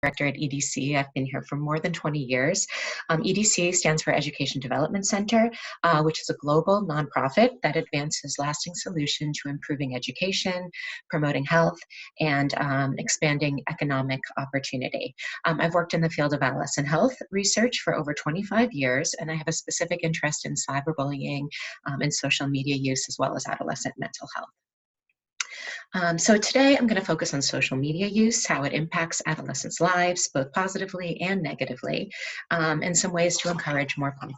Director at EDC. I've been here for more than 20 years. EDC stands for Education Development Center, which is a global nonprofit that advances lasting solutions to improving education, promoting health, and expanding economic opportunity. I've worked in the field of adolescent health research for over 25 years, and I have a specific interest in cyberbullying and social media use, as well as adolescent mental health. So today I'm going to focus on social media use, how it impacts adolescents' lives, both positively and negatively, and some ways to encourage more positive.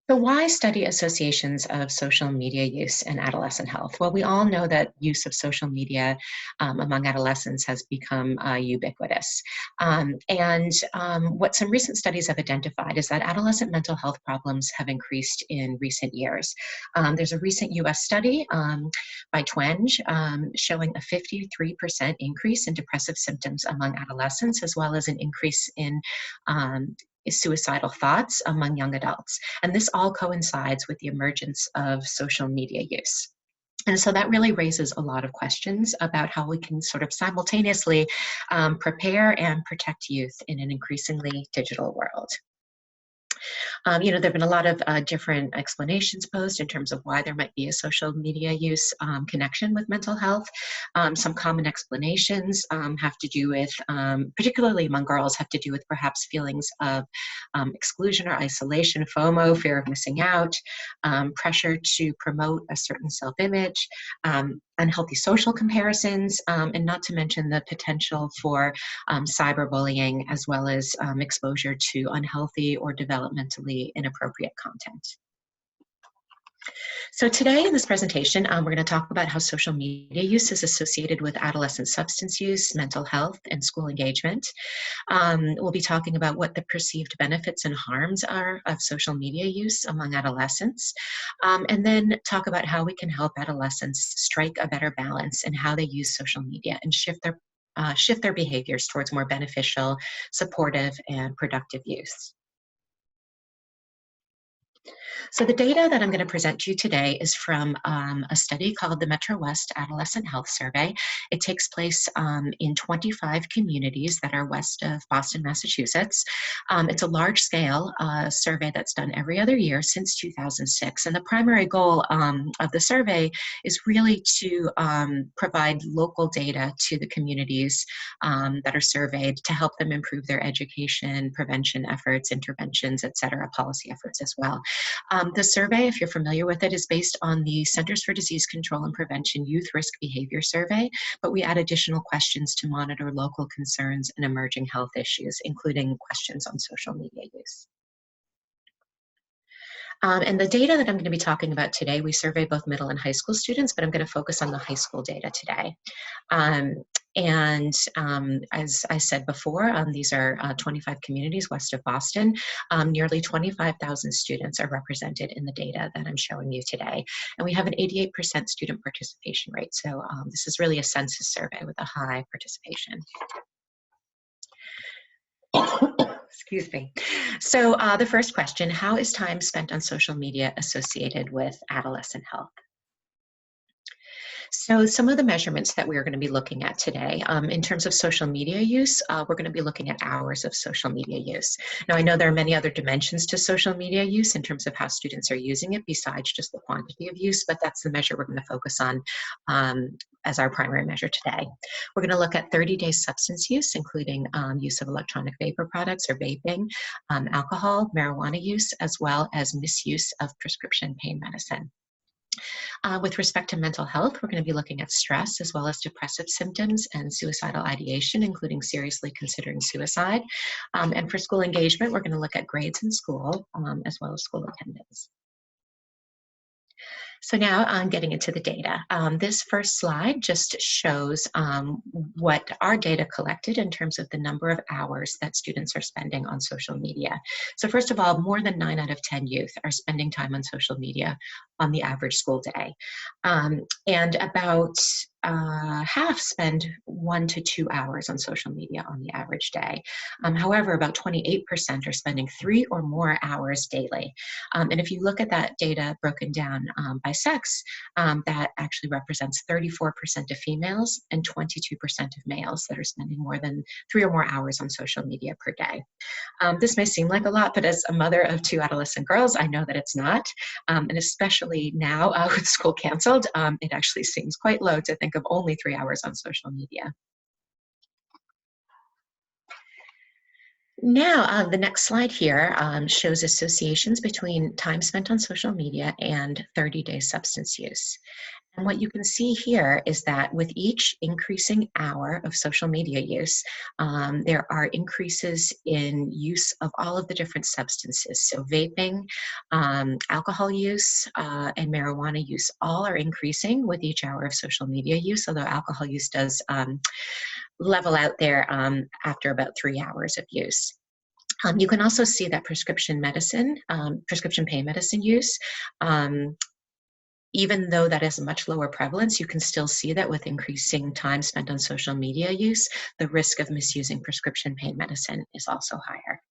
So why study associations of social media use and adolescent health? Well, we all know that use of social media among adolescents has become ubiquitous. What some recent studies have identified is that adolescent mental health problems have increased in recent years. There's a recent US study by Twenge showing a 53% increase in depressive symptoms among adolescents, as well as an increase in suicidal thoughts among young adults. And this all coincides with the emergence of social media use. And so that really raises a lot of questions about how we can sort of simultaneously prepare and protect youth in an increasingly digital world. There have been a lot of different explanations posed in terms of why there might be a social media use connection with mental health. Some common explanations have to do with, particularly among girls, have to do with perhaps feelings of exclusion or isolation, FOMO, fear of missing out, pressure to promote a certain self-image, unhealthy social comparisons, and not to mention the potential for cyberbullying, as well as exposure to unhealthy or developmentally inappropriate content. So today in this presentation, we're going to talk about how social media use is associated with adolescent substance use, mental health, and school engagement. We'll be talking about what the perceived benefits and harms are of social media use among adolescents, and then talk about how we can help adolescents strike a better balance in how they use social media and shift their behaviors towards more beneficial, supportive, and productive use. So the data that I'm going to present to you today is from a study called the MetroWest Adolescent Health Survey. It takes place in 25 communities that are west of Boston, Massachusetts. It's a large-scale survey that's done every other year since 2006. And the primary goal of the survey is really to provide local data to the communities that are surveyed to help them improve their education, prevention efforts, interventions, et cetera, policy efforts as well. The survey, if you're familiar with it, is based on the Centers for Disease Control and Prevention Youth Risk Behavior Survey, but we add additional questions to monitor local concerns and emerging health issues, including questions on social media use. And the data that I'm going to be talking about today, we survey both middle and high school students, but I'm going to focus on the high school data today. As I said before, these are 25 communities west of Boston. Nearly 25,000 students are represented in the data that I'm showing you today. And we have an 88% student participation rate. So this is really a census survey with a high participation. Excuse me. So the first question, how is time spent on social media associated with adolescent health? So some of the measurements that we're going to be looking at today, in terms of social media use, we're going to be looking at hours of social media use. Now, I know there are many other dimensions to social media use in terms of how students are using it besides just the quantity of use, but that's the measure we're going to focus on as our primary measure today. We're going to look at 30-day substance use, including use of electronic vapor products or vaping, alcohol, marijuana use, as well as misuse of prescription pain medicine. With respect to mental health, we're going to be looking at stress as well as depressive symptoms and suicidal ideation, including seriously considering suicide. And for school engagement, we're going to look at grades in school as well as school attendance. So now I'm getting into the data. This first slide just shows what our data collected in terms of the number of hours that students are spending on social media. So first of all, more than 9 out of 10 youth are spending time on social media on the average school day. And about half spend 1 to 2 hours on social media on the average day. However, about 28% are spending 3 or more hours daily. And if you look at that data broken down by sex, that actually represents 34% of females and 22% of males that are spending more than 3 or more hours on social media per day. This may seem like a lot, but as a mother of 2 adolescent girls, I know that it's not. And especially now with school canceled, it actually seems quite low to think of only 3 hours on social media. Now, the next slide here shows associations between time spent on social media and 30-day substance use. And what you can see here is that with each increasing hour of social media use, there are increases in use of all of the different substances. So vaping, alcohol use, and marijuana use all are increasing with each hour of social media use, although alcohol use does level out there after about 3 hours of use. You can also see that prescription medicine, prescription pain medicine use, even though that has a much lower prevalence, you can still see that with increasing time spent on social media use, the risk of misusing prescription pain medicine is also higher.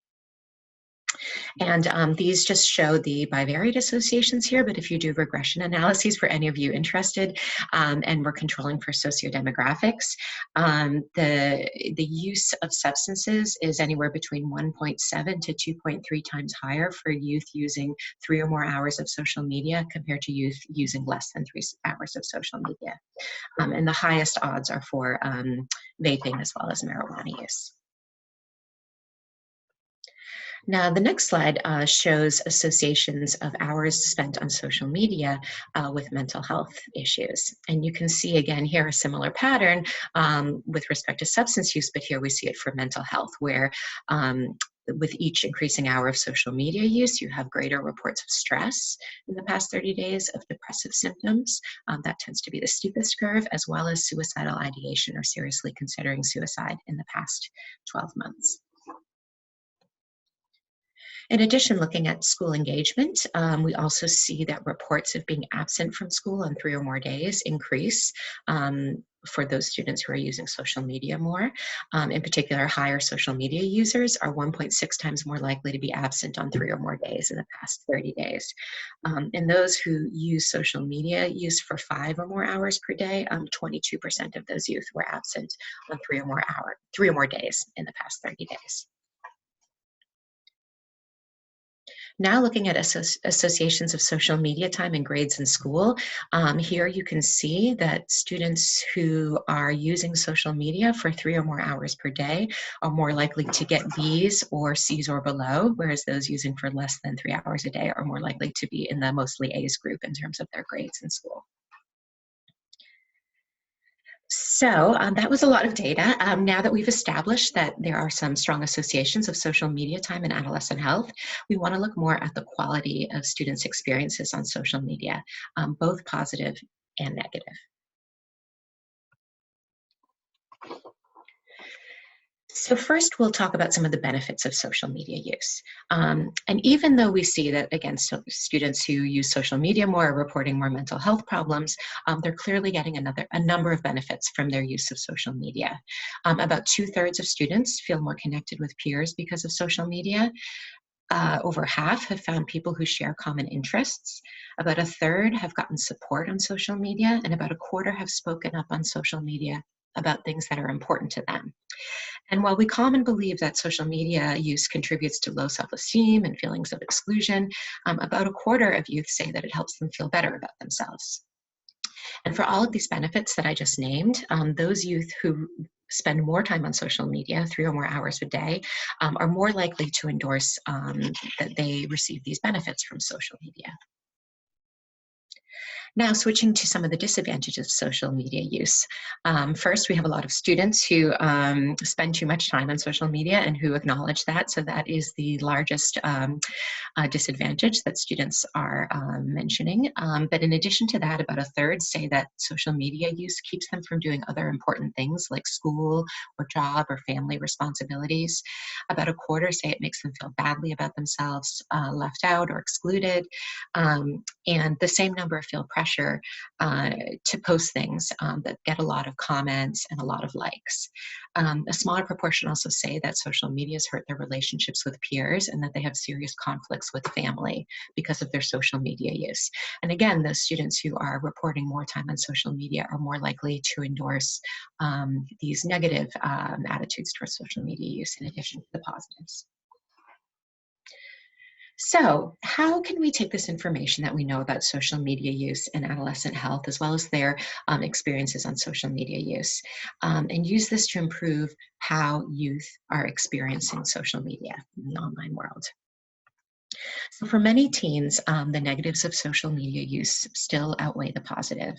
And these just show the bivariate associations here, but if you do regression analyses for any of you interested, and we're controlling for sociodemographics, the use of substances is anywhere between 1.7 to 2.3 times higher for youth using 3 or more hours of social media compared to youth using less than 3 hours of social media. And the highest odds are for vaping as well as marijuana use. Now, the next slide shows associations of hours spent on social media with mental health issues. And you can see again here a similar pattern with respect to substance use, but here we see it for mental health, where with each increasing hour of social media use, you have greater reports of stress in the past 30 days, of depressive symptoms. That tends to be the steepest curve, as well as suicidal ideation or seriously considering suicide in the past 12 months. In addition, looking at school engagement, we also see that reports of being absent from school on 3 or more days increase for those students who are using social media more. In particular, higher social media users are 1.6 times more likely to be absent on 3 or more days in the past 30 days. And those who use social media use for 5 or more hours per day, 22% of those youth were absent on 3 or more days in the past 30 days. Now looking at associations of social media time and grades in school, here you can see that students who are using social media for 3 or more hours per day are more likely to get B's or C's or below, whereas those using for less than 3 hours a day are more likely to be in the mostly A's group in terms of their grades in school. So that was a lot of data. Now that we've established that there are some strong associations of social media time and adolescent health, we want to look more at the quality of students' experiences on social media, both positive and negative. So first, we'll talk about some of the benefits of social media use. And even though we see that, again, students who use social media more are reporting more mental health problems, they're clearly getting a number of benefits from their use of social media. About 2/3 of students feel more connected with peers because of social media. Over half have found people who share common interests. About 1/3 have gotten support on social media, and about 1/4 have spoken up on social media about things that are important to them. And while we commonly believe that social media use contributes to low self-esteem and feelings of exclusion, about 1/4 of youth say that it helps them feel better about themselves. And for all of these benefits that I just named, those youth who spend more time on social media, 3 or more hours a day, are more likely to endorse that they receive these benefits from social media. Now, switching to some of the disadvantages of social media use. First, we have a lot of students who spend too much time on social media and who acknowledge that. So that is the largest disadvantage that students are mentioning. But in addition to that, about 1/3 say that social media use keeps them from doing other important things like school or job or family responsibilities. About 1/4 say it makes them feel badly about themselves, left out or excluded. And the same number feel pressured pressure to post things that get a lot of comments and a lot of likes. A smaller proportion also say that social media has hurt their relationships with peers and that they have serious conflicts with family because of their social media use. And again, those students who are reporting more time on social media are more likely to endorse these negative attitudes towards social media use in addition to the positives. So how can we take this information that we know about social media use and adolescent health, as well as their experiences on social media use, and use this to improve how youth are experiencing social media in the online world? So for many teens, the negatives of social media use still outweigh the positive.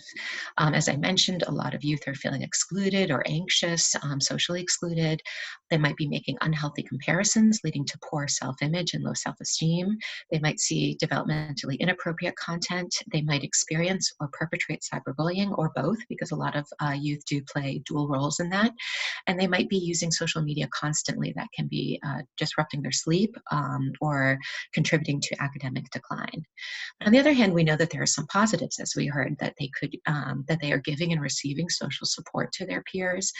As I mentioned, a lot of youth are feeling excluded or anxious, socially excluded. They might be making unhealthy comparisons, leading to poor self-image and low self-esteem. They might see developmentally inappropriate content. They might experience or perpetrate cyberbullying, or both, because a lot of youth do play dual roles in that. And they might be using social media constantly. That can be disrupting their sleep or contributing to academic decline. On the other hand, we know that there are some positives, as we heard, that that they are giving and receiving social support to their peers,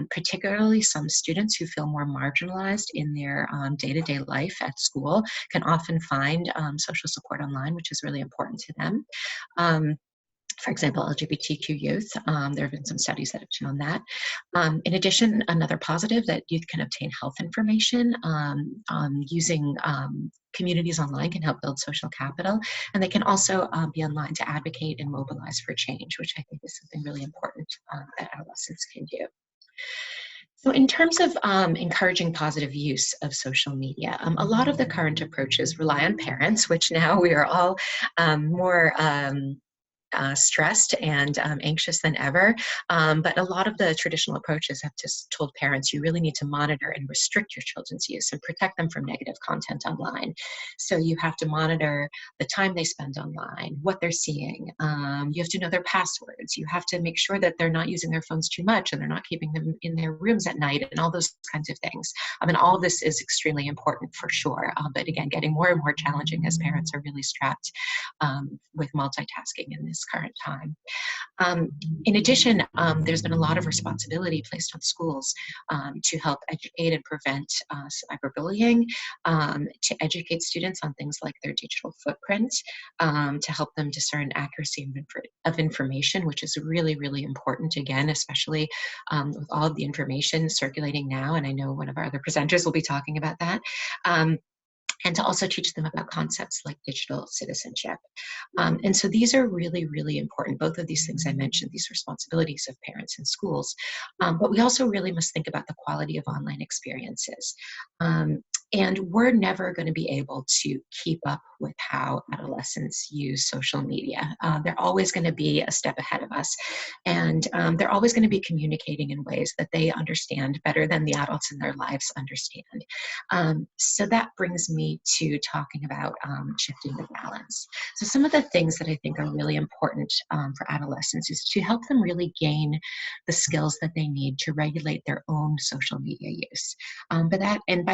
particularly some students who feel more marginalized in their day-to-day life at school can often find social support online, which is really important to them. For example, LGBTQ youth, there have been some studies that have shown that. In addition, another positive that youth can obtain health information using communities online can help build social capital, and they can also be online to advocate and mobilize for change, which I think is something really important that adolescents can do. So in terms of encouraging positive use of social media, a lot of the current approaches rely on parents, which now we are all more stressed and anxious than ever. But a lot of the traditional approaches have just told parents you really need to monitor and restrict your children's use and protect them from negative content online. So you have to monitor the time they spend online, what they're seeing. You have to know their passwords. You have to make sure that they're not using their phones too much and they're not keeping them in their rooms at night and all those kinds of things. I mean, all of this is extremely important for sure. But again, getting more and more challenging as parents are really strapped with multitasking in this current time. In addition, there's been a lot of responsibility placed on schools to help educate and prevent cyberbullying, to educate students on things like their digital footprint, to help them discern accuracy of information, which is really, really important, again, especially with all of the information circulating now. And I know one of our other presenters will be talking about that. And to also teach them about concepts like digital citizenship. And so these are really, really important. Both of these things I mentioned, these responsibilities of parents and schools. But we also really must think about the quality of online experiences. And we're never going to be able to keep up with how adolescents use social media. They're always going to be a step ahead of us. And they're always going to be communicating in ways that they understand better than the adults in their lives understand. So that brings me to talking about shifting the balance. So some of the things that I think are really important for adolescents is to help them really gain the skills that they need to regulate their own social media use. By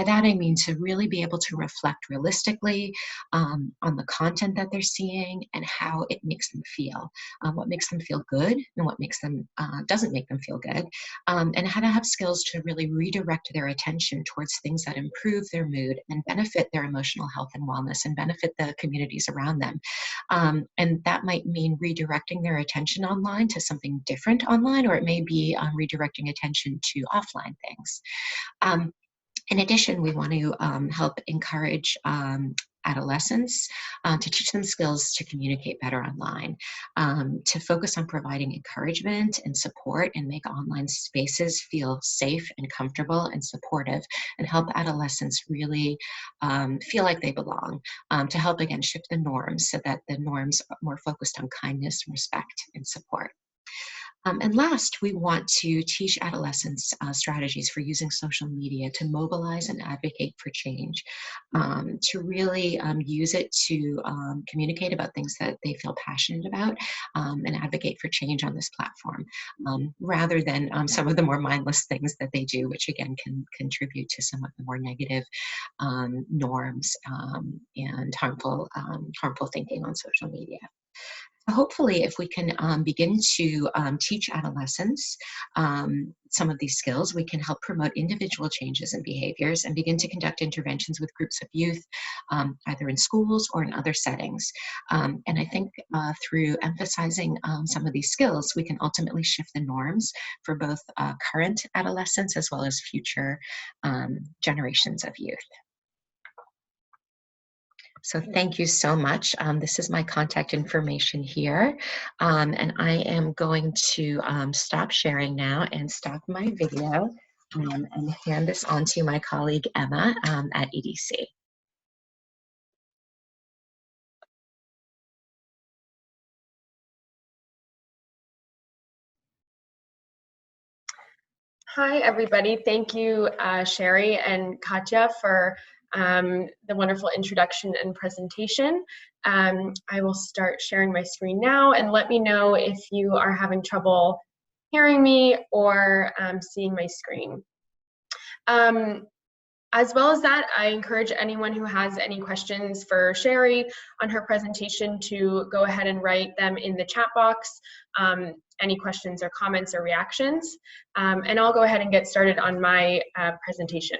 that I mean to really be able to reflect realistically on the content that they're seeing and how it makes them feel, what makes them feel good and what makes them doesn't make them feel good, and how to have skills to really redirect their attention towards things that improve their mood and benefit their emotional health and wellness and benefit the communities around them. And that might mean redirecting their attention online to something different online, or it may be redirecting attention to offline things. In addition, we want to help encourage adolescents to teach them skills to communicate better online, to focus on providing encouragement and support and make online spaces feel safe and comfortable and supportive, and help adolescents really feel like they belong, to help, again, shift the norms so that the norms are more focused on kindness, respect, and support. And last, we want to teach adolescents strategies for using social media to mobilize and advocate for change, to really use it to communicate about things that they feel passionate about, and advocate for change on this platform, rather than some of the more mindless things that they do, which again can contribute to some of the more negative norms and harmful thinking on social media. Hopefully, if we can begin to teach adolescents some of these skills, we can help promote individual changes in behaviors and begin to conduct interventions with groups of youth, either in schools or in other settings. And I think through emphasizing some of these skills, we can ultimately shift the norms for both current adolescents as well as future generations of youth. So thank you so much. This is my contact information here. And I am going to stop sharing now and stop my video and hand this on to my colleague Emma at EDC. Hi, everybody. Thank you, Sherry and Katya, for the wonderful introduction and presentation. I will start sharing my screen now, and let me know if you are having trouble hearing me or seeing my screen. As well as that, I encourage anyone who has any questions for Sherry on her presentation to go ahead and write them in the chat box, any questions or comments or reactions. And I'll go ahead and get started on my presentation.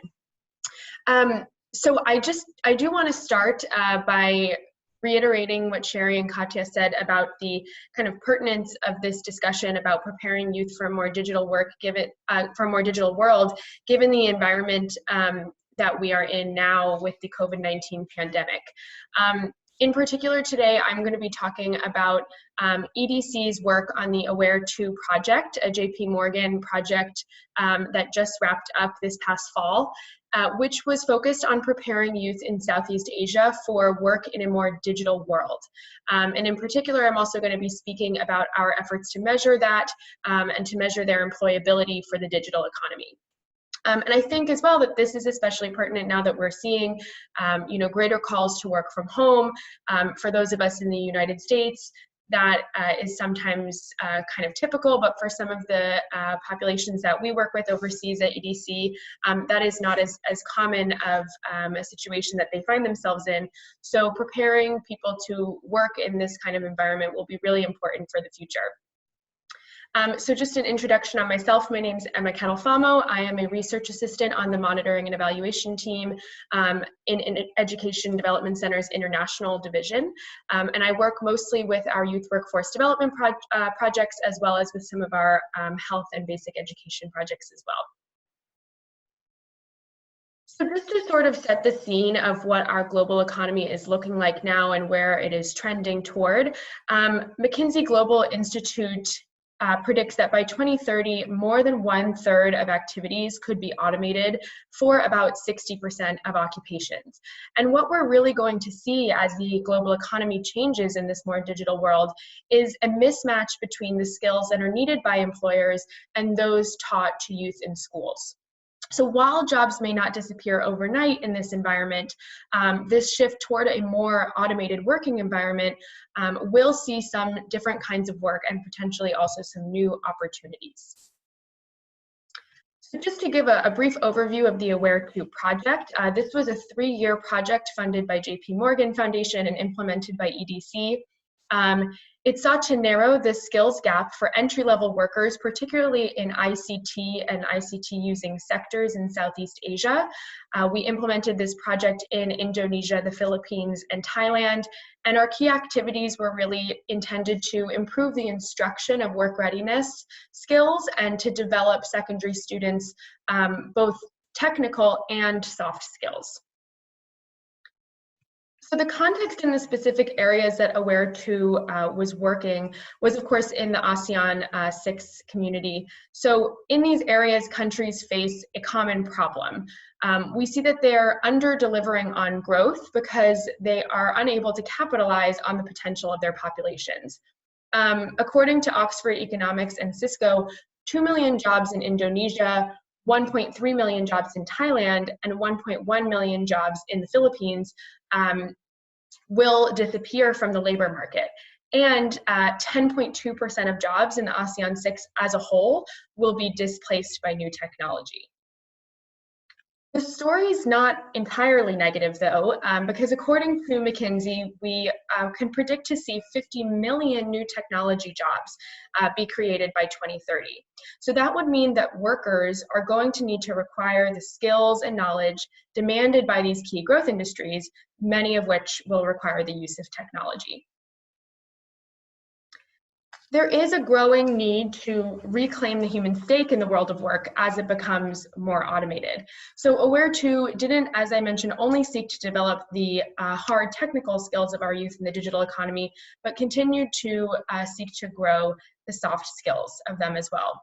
So I do want to start by reiterating what Sherry and Katya said about the kind of pertinence of this discussion about preparing youth for a more digital work, for a more digital world, given the environment that we are in now with the COVID-19 pandemic. In particular today, I'm going to be talking about EDC's work on the AWARE2 project, a JP Morgan project that just wrapped up this past fall, which was focused on preparing youth in Southeast Asia for work in a more digital world. And in particular, I'm also going to be speaking about our efforts to measure that and to measure their employability for the digital economy. And I think as well that this is especially pertinent now that we're seeing, greater calls to work from home. For those of us in the United States, that is sometimes kind of typical, but for some of the populations that we work with overseas at EDC, that is not as common of a situation that they find themselves in. So preparing people to work in this kind of environment will be really important for the future. So just an introduction on myself. My name is Emma Catalfamo. I am a research assistant on the monitoring and evaluation team in Education Development Center's International Division. And I work mostly with our youth workforce development projects, as well as with some of our health and basic education projects as well. So just to sort of set the scene of what our global economy is looking like now and where it is trending toward, McKinsey Global Institute predicts that by 2030, more than 1/3 of activities could be automated for about 60% of occupations. And what we're really going to see as the global economy changes in this more digital world is a mismatch between the skills that are needed by employers and those taught to youth in schools. So while jobs may not disappear overnight in this environment, this shift toward a more automated working environment will see some different kinds of work and potentially also some new opportunities. So just to give a brief overview of the AWARE2 project, this was a 3-year project funded by JP Morgan Foundation and implemented by EDC. It sought to narrow the skills gap for entry-level workers, particularly in ICT and ICT-using sectors in Southeast Asia. We implemented this project in Indonesia, the Philippines, and Thailand, and our key activities were really intended to improve the instruction of work readiness skills and to develop secondary students both technical and soft skills. So the context in the specific areas that AWARE2 was working was, of course, in the ASEAN 6 community. So in these areas, countries face a common problem. We see that they're under-delivering on growth because they are unable to capitalize on the potential of their populations. According to Oxford Economics and Cisco, 2 million jobs in Indonesia, 1.3 million jobs in Thailand, and 1.1 million jobs in the Philippines will disappear from the labor market. And 10.2% of jobs in the ASEAN 6 as a whole will be displaced by new technology. The story is not entirely negative, though, because according to McKinsey, we can predict to see 50 million new technology jobs be created by 2030. So that would mean that workers are going to need to require the skills and knowledge demanded by these key growth industries, many of which will require the use of technology. There is a growing need to reclaim the human stake in the world of work as it becomes more automated. So AWARE2 didn't, as I mentioned, only seek to develop the hard technical skills of our youth in the digital economy, but continued to seek to grow the soft skills of them as well.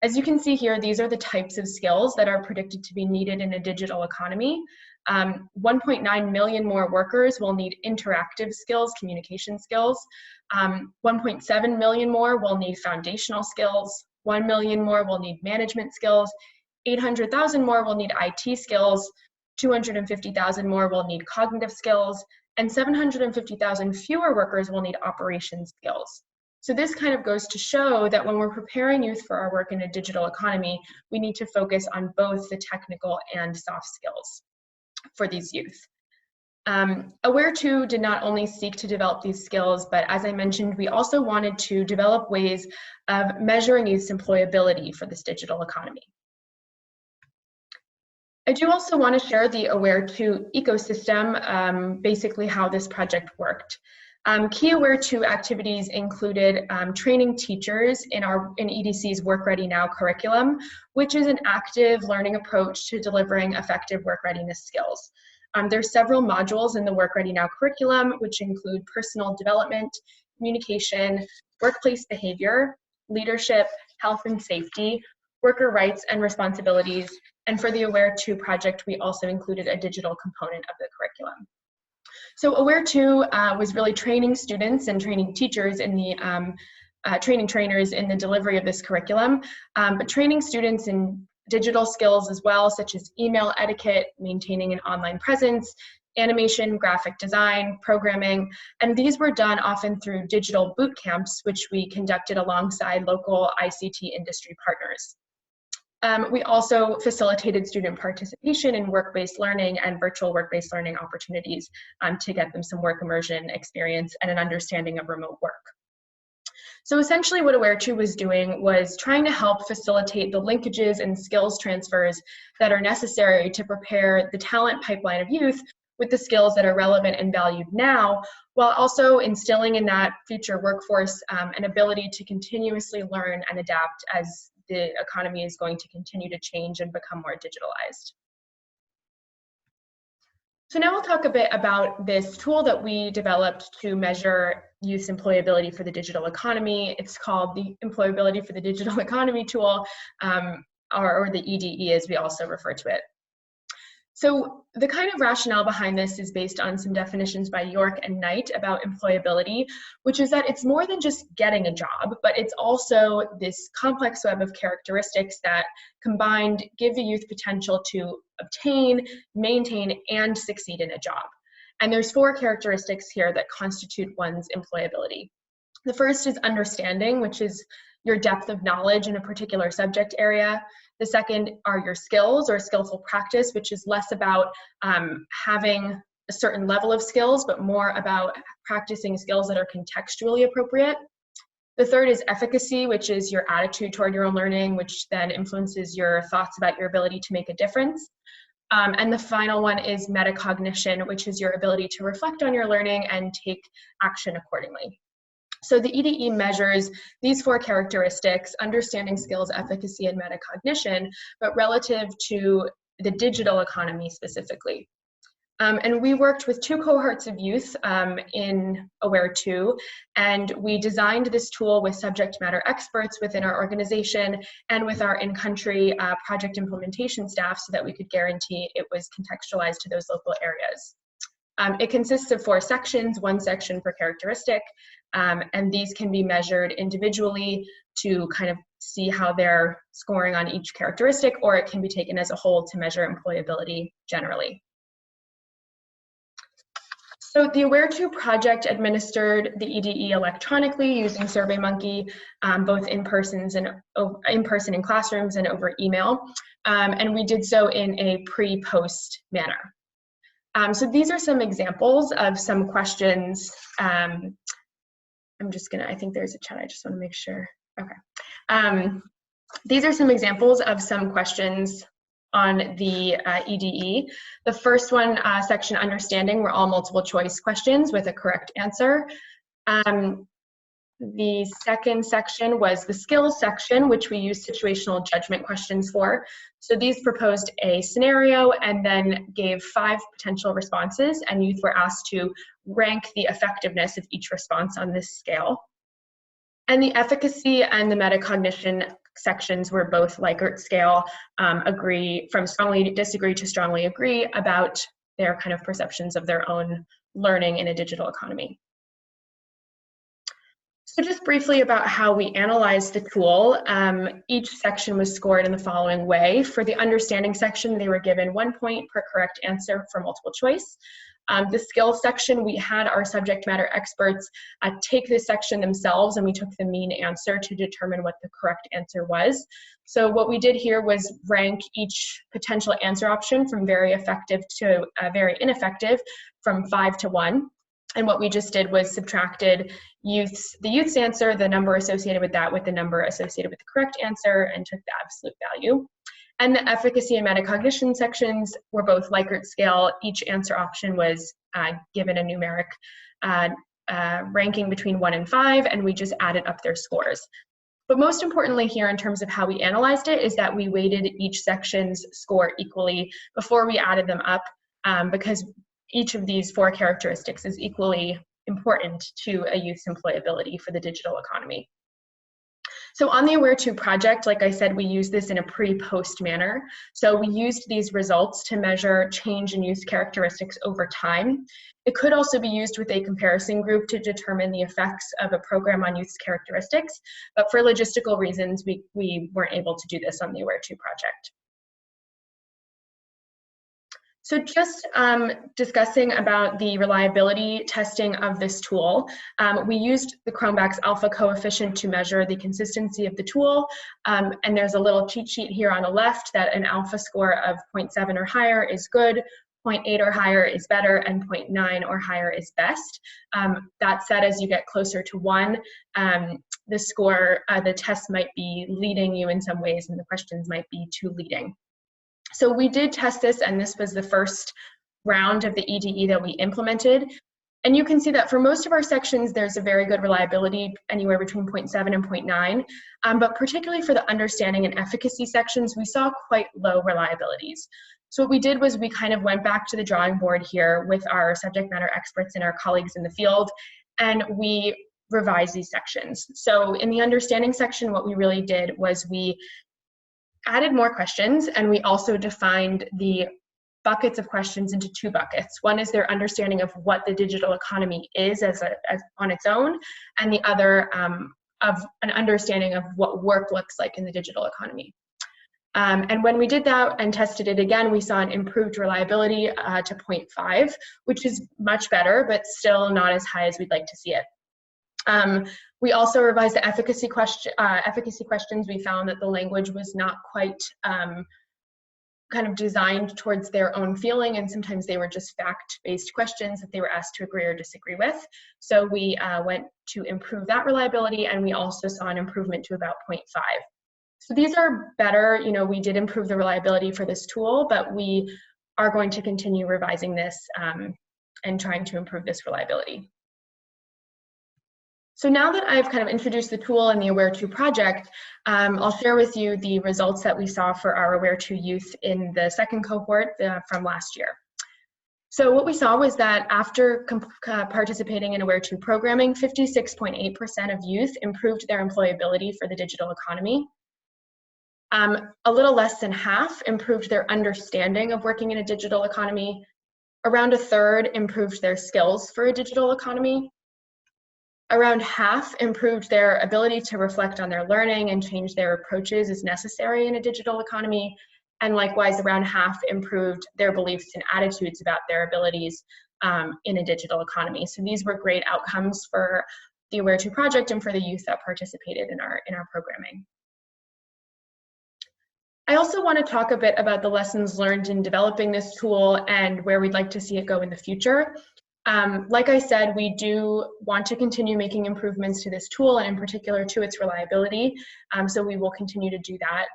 As you can see here, these are the types of skills that are predicted to be needed in a digital economy. 1.9 million more workers will need interactive skills, communication skills. 1.7 million more will need foundational skills. 1 million more will need management skills. 800,000 more will need IT skills. 250,000 more will need cognitive skills. And 750,000 fewer workers will need operations skills. So this kind of goes to show that when we're preparing youth for our work in a digital economy, we need to focus on both the technical and soft skills for these youth. AWARE2 did not only seek to develop these skills, but as I mentioned, we also wanted to develop ways of measuring youth's employability for this digital economy. I do also want to share the AWARE2 ecosystem, basically how this project worked. Key AWARE2 activities included training teachers in EDC's Work Ready Now curriculum, which is an active learning approach to delivering effective work readiness skills. There's several modules in the Work Ready Now curriculum, which include personal development, communication, workplace behavior, leadership, health and safety, worker rights and responsibilities, and for the AWARE2 project, we also included a digital component of the curriculum. So AWARE2 was really training students and training teachers in the training trainers in the delivery of this curriculum, but training students in digital skills as well, such as email etiquette, maintaining an online presence, animation, graphic design, programming, and these were done often through digital boot camps, which we conducted alongside local ICT industry partners. We also facilitated student participation in work-based learning and virtual work-based learning opportunities to get them some work immersion experience and an understanding of remote work. So essentially what AWARE2 was doing was trying to help facilitate the linkages and skills transfers that are necessary to prepare the talent pipeline of youth with the skills that are relevant and valued now, while also instilling in that future workforce an ability to continuously learn and adapt as the economy is going to continue to change and become more digitalized. So now we'll talk a bit about this tool that we developed to measure youth employability for the digital economy. It's called the Employability for the Digital Economy tool, or the EDE as we also refer to it. So the kind of rationale behind this is based on some definitions by York and Knight about employability, which is that it's more than just getting a job, but it's also this complex web of characteristics that combined give the youth potential to obtain, maintain, and succeed in a job. And there's 4 characteristics here that constitute one's employability. The first is understanding, which is your depth of knowledge in a particular subject area. The second are your skills or skillful practice, which is less about having a certain level of skills, but more about practicing skills that are contextually appropriate. The third is efficacy, which is your attitude toward your own learning, which then influences your thoughts about your ability to make a difference. And the final one is metacognition, which is your ability to reflect on your learning and take action accordingly. So the EDE measures these 4 characteristics, understanding, skills, efficacy, and metacognition, but relative to the digital economy specifically. And we worked with 2 cohorts of youth in AWARE2, and we designed this tool with subject matter experts within our organization and with our in-country project implementation staff so that we could guarantee it was contextualized to those local areas. It consists of 4 sections, 1 section per characteristic, and these can be measured individually to kind of see how they're scoring on each characteristic, or it can be taken as a whole to measure employability generally. So the AWARE2 project administered the EDE electronically using SurveyMonkey, both in person in classrooms and over email. and we did so in a pre-post manner. So these are some examples of some questions. I think there's a chat, I just want to make sure. Okay. These are some examples of some questions on the EDE. The first one, section understanding, were all multiple choice questions with a correct answer. The second section was the skills section, which we used situational judgment questions for. So these proposed a scenario and then gave 5 potential responses, and youth were asked to rank the effectiveness of each response on this scale. And the efficacy and the metacognition sections were both Likert scale, from strongly disagree to strongly agree about their kind of perceptions of their own learning in a digital economy. So just briefly about how we analyzed the tool, each section was scored in the following way. For the understanding section, they were given 1 point per correct answer for multiple choice. The skills section, we had our subject matter experts take this section themselves, and we took the mean answer to determine what the correct answer was. So what we did here was rank each potential answer option from very effective to very ineffective from 5 to 1. And what we just did was subtracted the youth's answer, the number associated with that, with the number associated with the correct answer, and took the absolute value. And the efficacy and metacognition sections were both Likert scale. Each answer option was given a numeric ranking between 1 and 5, and we just added up their scores. But most importantly here, in terms of how we analyzed it, is that we weighted each section's score equally before we added them up, because each of these 4 characteristics is equally important to a youth's employability for the digital economy. So on the AWARE2 project, like I said, we used this in a pre-post manner. So we used these results to measure change in youth characteristics over time. It could also be used with a comparison group to determine the effects of a program on youth's characteristics, but for logistical reasons, we weren't able to do this on the AWARE2 project. So just discussing about the reliability testing of this tool, we used the Cronbach's alpha coefficient to measure the consistency of the tool, and there's a little cheat sheet here on the left that an alpha score of 0.7 or higher is good, 0.8 or higher is better, and 0.9 or higher is best. That said, as you get closer to 1, the test might be leading you in some ways, and the questions might be too leading. So we did test this, and this was the first round of the EDE that we implemented. And you can see that for most of our sections, there's a very good reliability, anywhere between 0.7 and 0.9. But particularly for the understanding and efficacy sections, we saw quite low reliabilities. So what we did was we kind of went back to the drawing board here with our subject matter experts and our colleagues in the field, and we revised these sections. So in the understanding section, what we really did was we added more questions, and we also defined the buckets of questions into 2 buckets. One is their understanding of what the digital economy is as on its own, and the other of an understanding of what work looks like in the digital economy. And when we did that and tested it again, we saw an improved reliability to 0.5, which is much better, but still not as high as we'd like to see it. We also revised the efficacy questions. We found that the language was not quite kind of designed towards their own feeling, and sometimes they were just fact-based questions that they were asked to agree or disagree with. So we went to improve that reliability, and we also saw an improvement to about 0.5. So these are better. You know, we did improve the reliability for this tool, but we are going to continue revising this and trying to improve this reliability. So now that I've kind of introduced the tool and the AWARE2 project, I'll share with you the results that we saw for our AWARE2 youth in the second cohort from last year. So what we saw was that after participating in AWARE2 programming, 56.8% of youth improved their employability for the digital economy. A little less than half improved their understanding of working in a digital economy. Around a third improved their skills for a digital economy. Around half improved their ability to reflect on their learning and change their approaches as necessary in a digital economy. And likewise, around half improved their beliefs and attitudes about their abilities in a digital economy. So these were great outcomes for the AWARE2 project and for the youth that participated in our programming. I also want to talk a bit about the lessons learned in developing this tool and where we'd like to see it go in the future. Like I said, we do want to continue making improvements to this tool and in particular to its reliability, so we will continue to do that.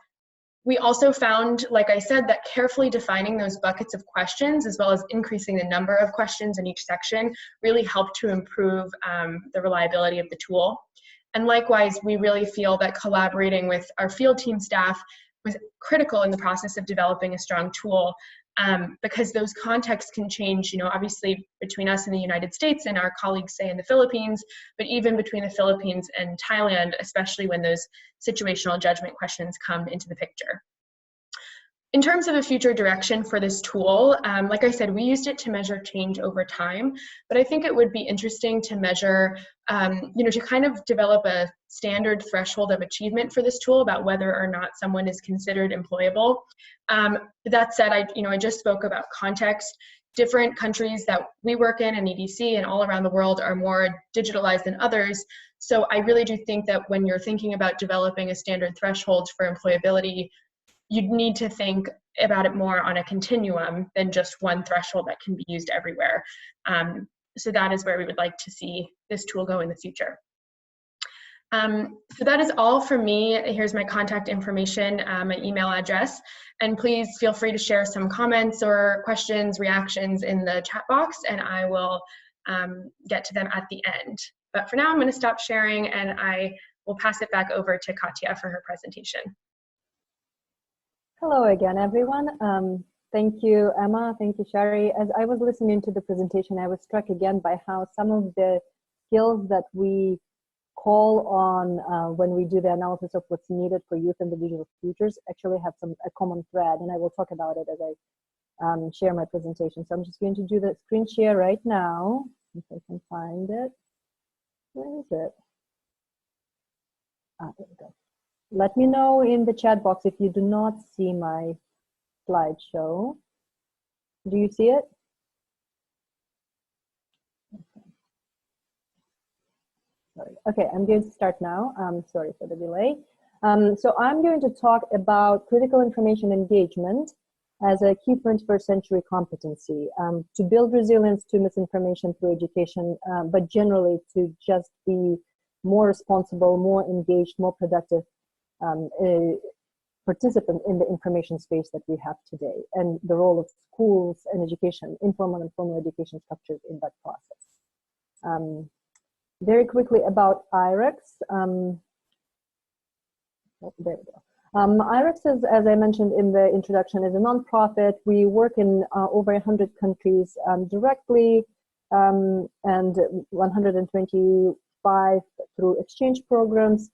We also found, like I said, that carefully defining those buckets of questions as well as increasing the number of questions in each section really helped to improve the reliability of the tool. And likewise, we really feel that collaborating with our field team staff was critical in the process of developing a strong tool, because those contexts can change, obviously between us in the United States and our colleagues, say, in the Philippines, but even between the Philippines and Thailand, especially when those situational judgment questions come into the picture. In terms of a future direction for this tool, like I said, we used it to measure change over time, but I think it would be interesting to measure, to kind of develop a standard threshold of achievement for this tool about whether or not someone is considered employable. That said, I just spoke about context. Different countries that we work in EDC and all around the world are more digitalized than others. So I really do think that when you're thinking about developing a standard threshold for employability, you'd need to think about it more on a continuum than just one threshold that can be used everywhere. So that is where we would like to see this tool go in the future. So that is all from me. Here's my contact information, my email address, and please feel free to share some comments or questions, reactions in the chat box, and I will get to them at the end. But for now, I'm going to stop sharing, and I will pass it back over to Katya for her presentation. Hello again, everyone. Thank you, Emma. Thank you, Sherry. As I was listening to the presentation, I was struck again by how some of the skills that we call on when we do the analysis of what's needed for youth and the digital futures actually have a common thread, and I will talk about it as I share my presentation. So I'm just going to do the screen share right now, if I can find it. Where is it? There we go. Let me know in the chat box if you do not see my slideshow. Do you see it? Okay. Sorry. Okay, I'm going to start now. Sorry for the delay. So I'm going to talk about critical information engagement as a key 21st century competency to build resilience to misinformation through education, but generally to just be more responsible, more engaged, more productive participant in the information space that we have today, and the role of schools and education, informal and formal education structures in that process. Very quickly about IREX. Oh, there we go. IREX is, as I mentioned in the introduction, is a nonprofit. We work in over 100 countries directly, and 125 through exchange programs,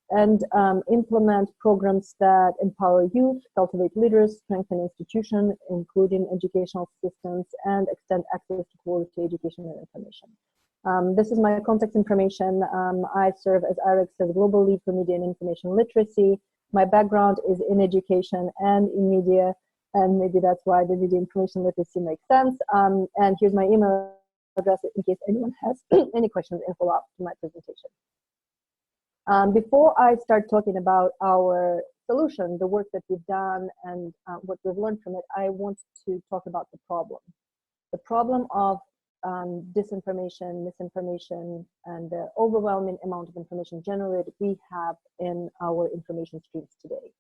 and implement programs that empower youth, cultivate leaders, strengthen institutions, including educational systems, and extend access to quality education and information. This is my contact information. I serve as IREX's global lead for media and information literacy. My background is in education and in media, and maybe that's why the media information literacy makes sense. And here's my email address in case anyone has any questions and follow-up to my presentation. Before I start talking about our solution, the work that we've done and what we've learned from it, I want to talk about the problem. The problem of disinformation, misinformation, and the overwhelming amount of information generally that we have in our information streams today.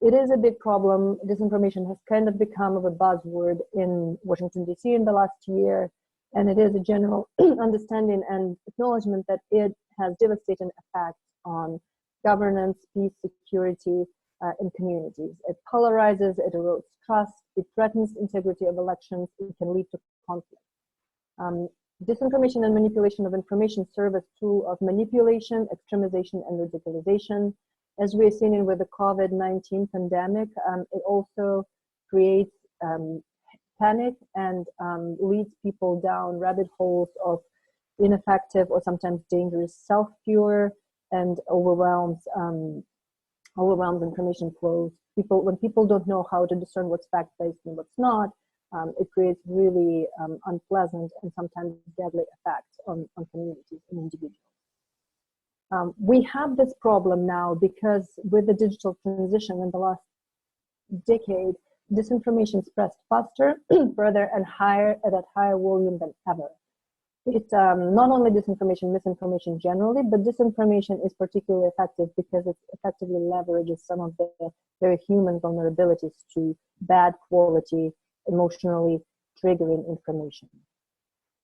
It is a big problem. Disinformation has kind of become of a buzzword in Washington, D.C. in the last year, and it is a general understanding and acknowledgement that it has devastating effects on governance, peace, security in communities. It polarizes, it erodes trust, it threatens integrity of elections, it can lead to conflict. Disinformation and manipulation of information serve as a tool of manipulation, extremization, and radicalization. As we're seeing with the COVID-19 pandemic, it also creates panic and leads people down rabbit holes of ineffective or sometimes dangerous self-cure, and overwhelms information flows. When people don't know how to discern what's fact-based and what's not, it creates really unpleasant and sometimes deadly effects on communities and individuals. We have this problem now because with the digital transition in the last decade, disinformation spreads faster, further, and at a higher volume than ever. It's not only disinformation, misinformation generally, but disinformation is particularly effective because it effectively leverages some of the very human vulnerabilities to bad quality, emotionally triggering information.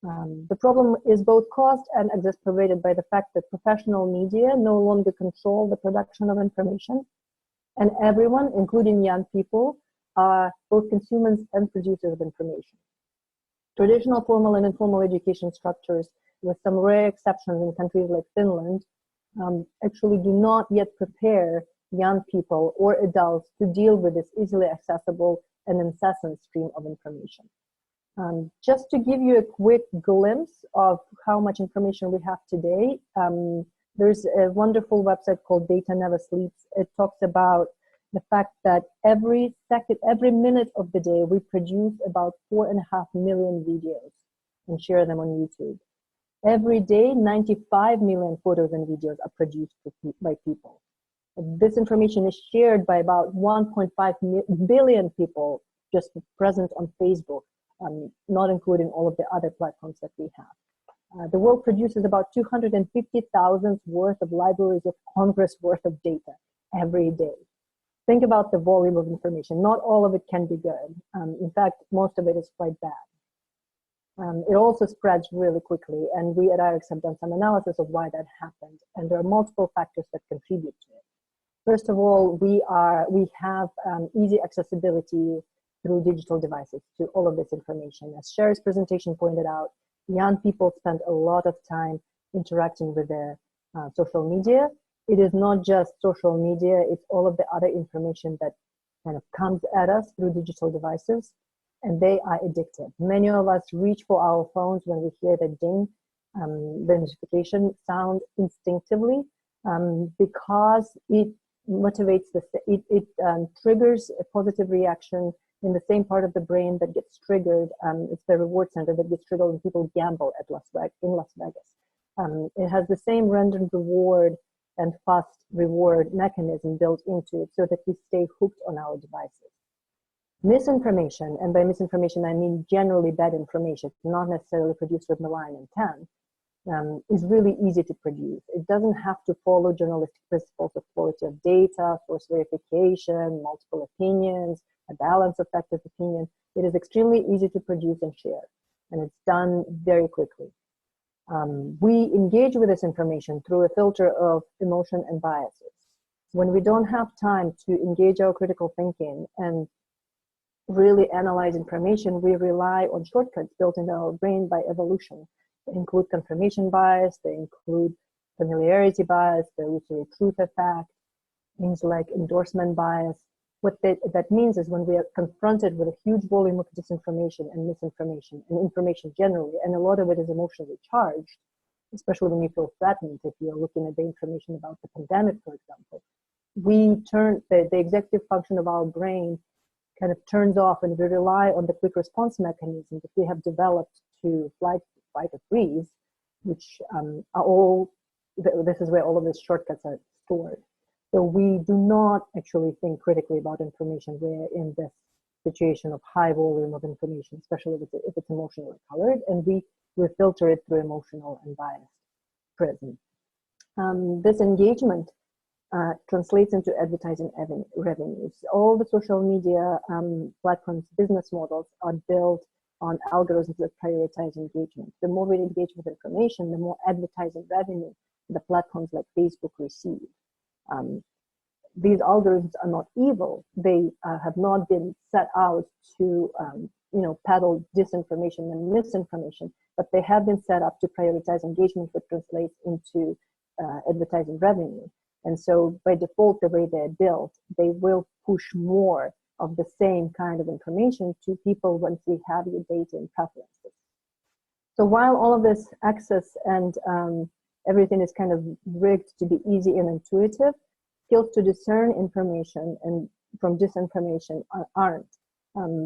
The problem is both caused and exacerbated by the fact that professional media no longer control the production of information, and everyone, including young people, are both consumers and producers of information. Traditional formal and informal education structures, with some rare exceptions in countries like Finland, actually do not yet prepare young people or adults to deal with this easily accessible and incessant stream of information. Just to give you a quick glimpse of how much information we have today, there's a wonderful website called Data Never Sleeps. It talks about the fact that every minute of the day, we produce about 4.5 million videos and share them on YouTube. Every day, 95 million photos and videos are produced by people. This information is shared by about 1.5 billion people just present on Facebook, not including all of the other platforms that we have. The world produces about 250,000 worth of Libraries of Congress worth of data every day. Think about the volume of information. Not all of it can be good. In fact, most of it is quite bad. It also spreads really quickly, and we at IREX have done some analysis of why that happened, and there are multiple factors that contribute to it. First of all, we have easy accessibility through digital devices to all of this information. As Sherry's presentation pointed out, young people spend a lot of time interacting with their social media. It is not just social media, it's all of the other information that kind of comes at us through digital devices, and they are addictive. Many of us reach for our phones when we hear the ding, the notification sound instinctively, because it motivates, it triggers a positive reaction in the same part of the brain that gets triggered. It's the reward center that gets triggered when people gamble in Las Vegas. It has the same random reward and fast reward mechanism built into it so that we stay hooked on our devices. Misinformation, and by misinformation I mean generally bad information, not necessarily produced with malign intent, is really easy to produce. It doesn't have to follow journalistic principles of quality of data, source verification, multiple opinions, a balanced effective opinion. It is extremely easy to produce and share, and it's done very quickly. We engage with this information through a filter of emotion and biases. When we don't have time to engage our critical thinking and really analyze information, we rely on shortcuts built into our brain by evolution. They include confirmation bias, they include familiarity bias, the illusory truth effect, things like endorsement bias. What that means is when we are confronted with a huge volume of disinformation and misinformation and information generally, and a lot of it is emotionally charged, especially when you feel threatened, if you're looking at the information about the pandemic, for example, we turn, the executive function of our brain kind of turns off, and we rely on the quick response mechanism that we have developed to fight or freeze, which are all, this is where all of these shortcuts are stored. So we do not actually think critically about information. We're in this situation of high volume of information, especially if it's emotionally colored, and we filter it through emotional and biased prism. This engagement translates into advertising revenues. All the social media platforms' business models are built on algorithms that prioritize engagement. The more we engage with information, the more advertising revenue the platforms like Facebook receive. These algorithms are not evil. They have not been set out to peddle disinformation and misinformation, but they have been set up to prioritize engagement, which translates into advertising revenue. And so by default, the way they're built, they will push more of the same kind of information to people once we have your data and preferences. So while all of this access and everything is kind of rigged to be easy and intuitive, skills to discern information and from disinformation aren't.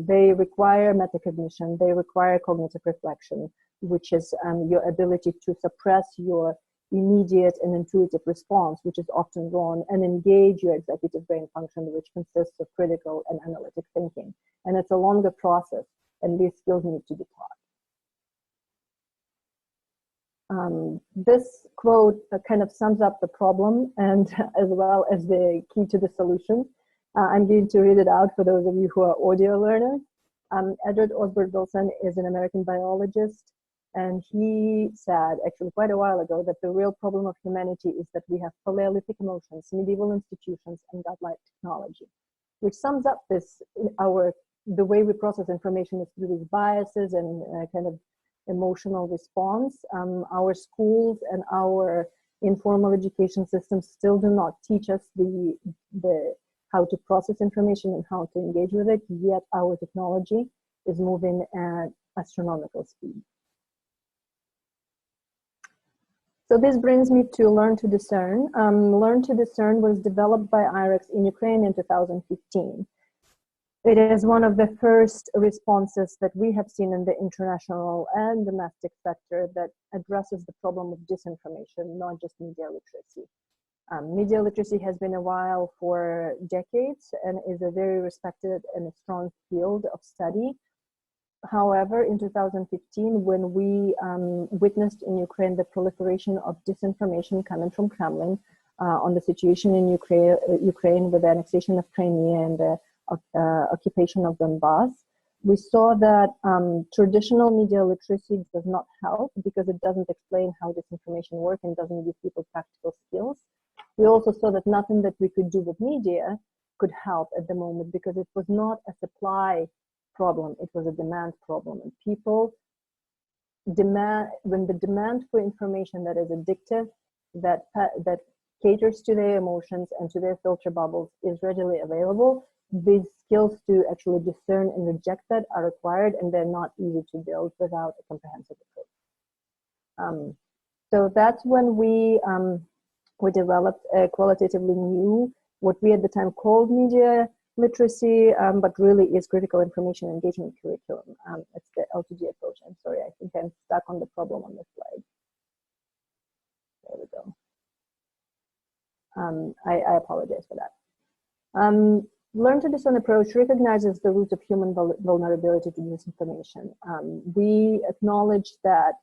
They require metacognition, they require cognitive reflection, which is your ability to suppress your immediate and intuitive response, which is often wrong, and engage your executive brain function, which consists of critical and analytic thinking. And it's a longer process, and these skills need to be taught. This quote kind of sums up the problem and as well as the key to the solution. I'm going to read it out for those of you who are audio learners. Edward Osbert Wilson is an American biologist, and he said actually quite a while ago that the real problem of humanity is that we have Paleolithic emotions, medieval institutions, and godlike technology, which sums up this, the way we process information is through these biases and kind of emotional response. Our schools and our informal education systems still do not teach us how to process information and how to engage with it, yet our technology is moving at astronomical speed. So this brings me to Learn to Discern. Learn to Discern was developed by IREX in Ukraine in 2015. It is one of the first responses that we have seen in the international and domestic sector that addresses the problem of disinformation, not just media literacy. Media literacy has been a while for decades and is a very respected and a strong field of study. However, in 2015, when we witnessed in Ukraine the proliferation of disinformation coming from Kremlin on the situation in Ukraine with the annexation of Crimea and the occupation of Donbass, we saw that traditional media literacy does not help because it doesn't explain how disinformation works and doesn't give people practical skills. We also saw that nothing that we could do with media could help at the moment because it was not a supply problem, it was a demand problem. And people demand, when the demand for information that is addictive, that caters to their emotions and to their filter bubbles is readily available, these skills to actually discern and reject that are required, and they're not easy to build without a comprehensive approach. So that's when we developed a qualitatively new, what we at the time called media literacy, but really is critical information engagement curriculum. It's the L2D approach. I'm sorry, I think I'm stuck on the problem on this slide. There we go. I apologize for that. Learn to Discern approach recognizes the root of human vulnerability to disinformation. We acknowledge that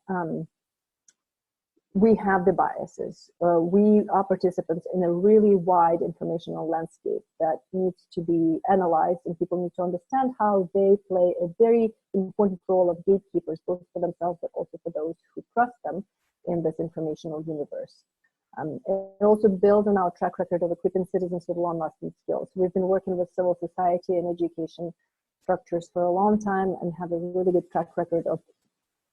we have the biases. We are participants in a really wide informational landscape that needs to be analyzed, and people need to understand how they play a very important role of gatekeepers, both for themselves but also for those who trust them in this informational universe. It also builds on our track record of equipping citizens with long-lasting skills. We've been working with civil society and education structures for a long time and have a really good track record of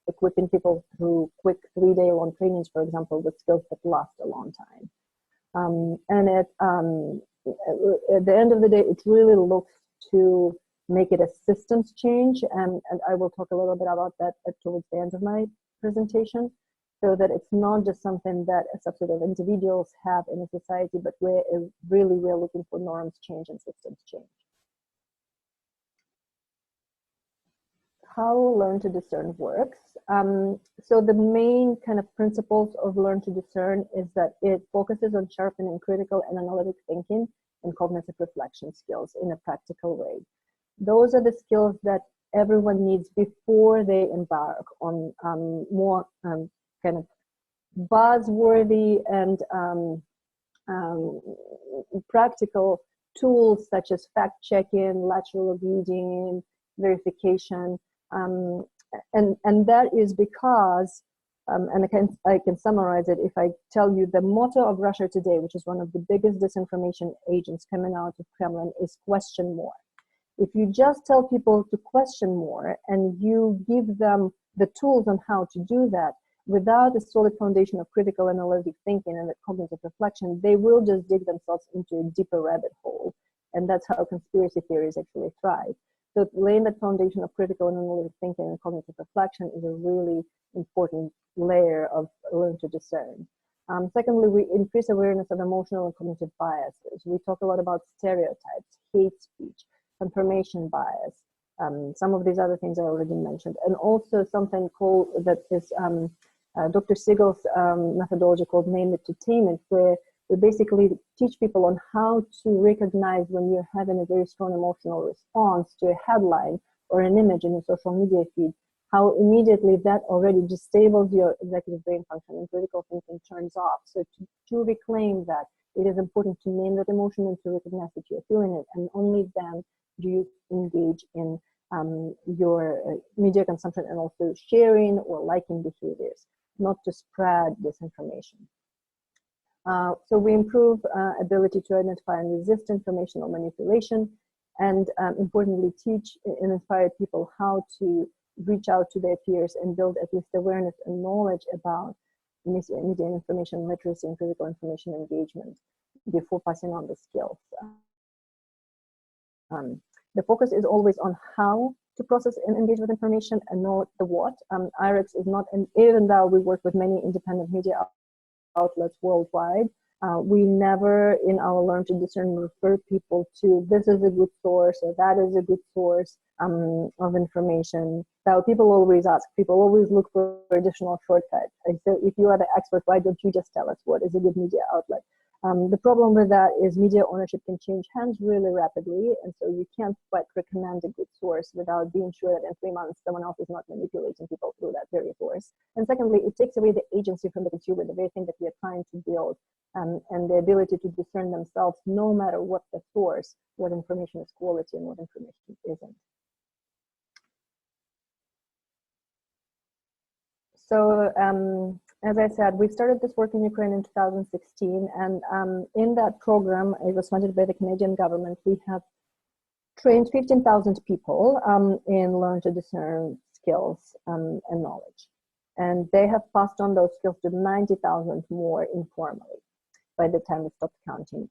equipping people through quick 3-day-long trainings, for example, with skills that last a long time. And at the end of the day, it really looks to make it a systems change, and I will talk a little bit about that towards the end of my presentation, so that it's not just something that a subset of individuals have in a society, but we're looking for norms change and systems change. How Learn to Discern works. So the main kind of principles of Learn to Discern is that it focuses on sharpening critical and analytic thinking and cognitive reflection skills in a practical way. Those are the skills that everyone needs before they embark on more kind of buzzworthy and practical tools such as fact-checking, lateral reading, verification, and that is because, and I can summarize it if I tell you the motto of Russia today, which is one of the biggest disinformation agents coming out of Kremlin, is question more. If you just tell people to question more and you give them the tools on how to do that, without a solid foundation of critical analytic thinking and cognitive reflection, they will just dig themselves into a deeper rabbit hole. And that's how conspiracy theories actually thrive. So laying that foundation of critical and analytic thinking and cognitive reflection is a really important layer of Learn to Discern. Secondly, we increase awareness of emotional and cognitive biases. We talk a lot about stereotypes, hate speech, confirmation bias. Some of these other things I already mentioned. And also something called that is Dr. Siegel's methodology called Name It to Tame It, where we basically teach people on how to recognize when you're having a very strong emotional response to a headline or an image in a social media feed, how immediately that already disables your executive brain function and critical thinking turns off. So to reclaim that, it is important to name that emotion and to recognize that you're feeling it, and only then do you engage in your media consumption and also sharing or liking behaviors, not to spread disinformation. So we improve ability to identify and resist informational manipulation, and importantly teach and inspire people how to reach out to their peers and build at least awareness and knowledge about media information literacy and critical information engagement before passing on the skills. The focus is always on how to process and engage with information and not the what. IREX is not, and even though we work with many independent media outlets worldwide, we never in our Learn to Discern refer people to this is a good source or that is a good source of information. So people always ask, people always look for additional shortcuts. And so if you are the expert, why don't you just tell us what is a good media outlet? The problem with that is media ownership can change hands really rapidly, and so you can't quite recommend a good source without being sure that in 3 months someone else is not manipulating people through that very source. And secondly, it takes away the agency from the consumer, the very thing that we are trying to build, and the ability to discern themselves no matter what the source, what information is quality and what information isn't. So as I said, we started this work in Ukraine in 2016, and in that program, it was funded by the Canadian government. We have trained 15,000 people in Learn to Discern skills and knowledge. And they have passed on those skills to 90,000 more informally by the time we stopped counting.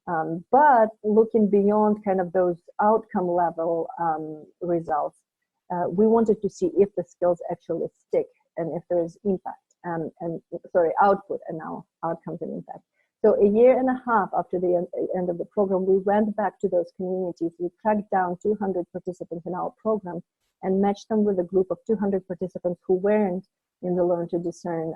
But looking beyond kind of those outcome level results, we wanted to see if the skills actually stick and if there is impact output and now outcomes and impact. So a year and a half after the end of the program, we went back to those communities. We tracked down 200 participants in our program and matched them with a group of 200 participants who weren't in the Learn to Discern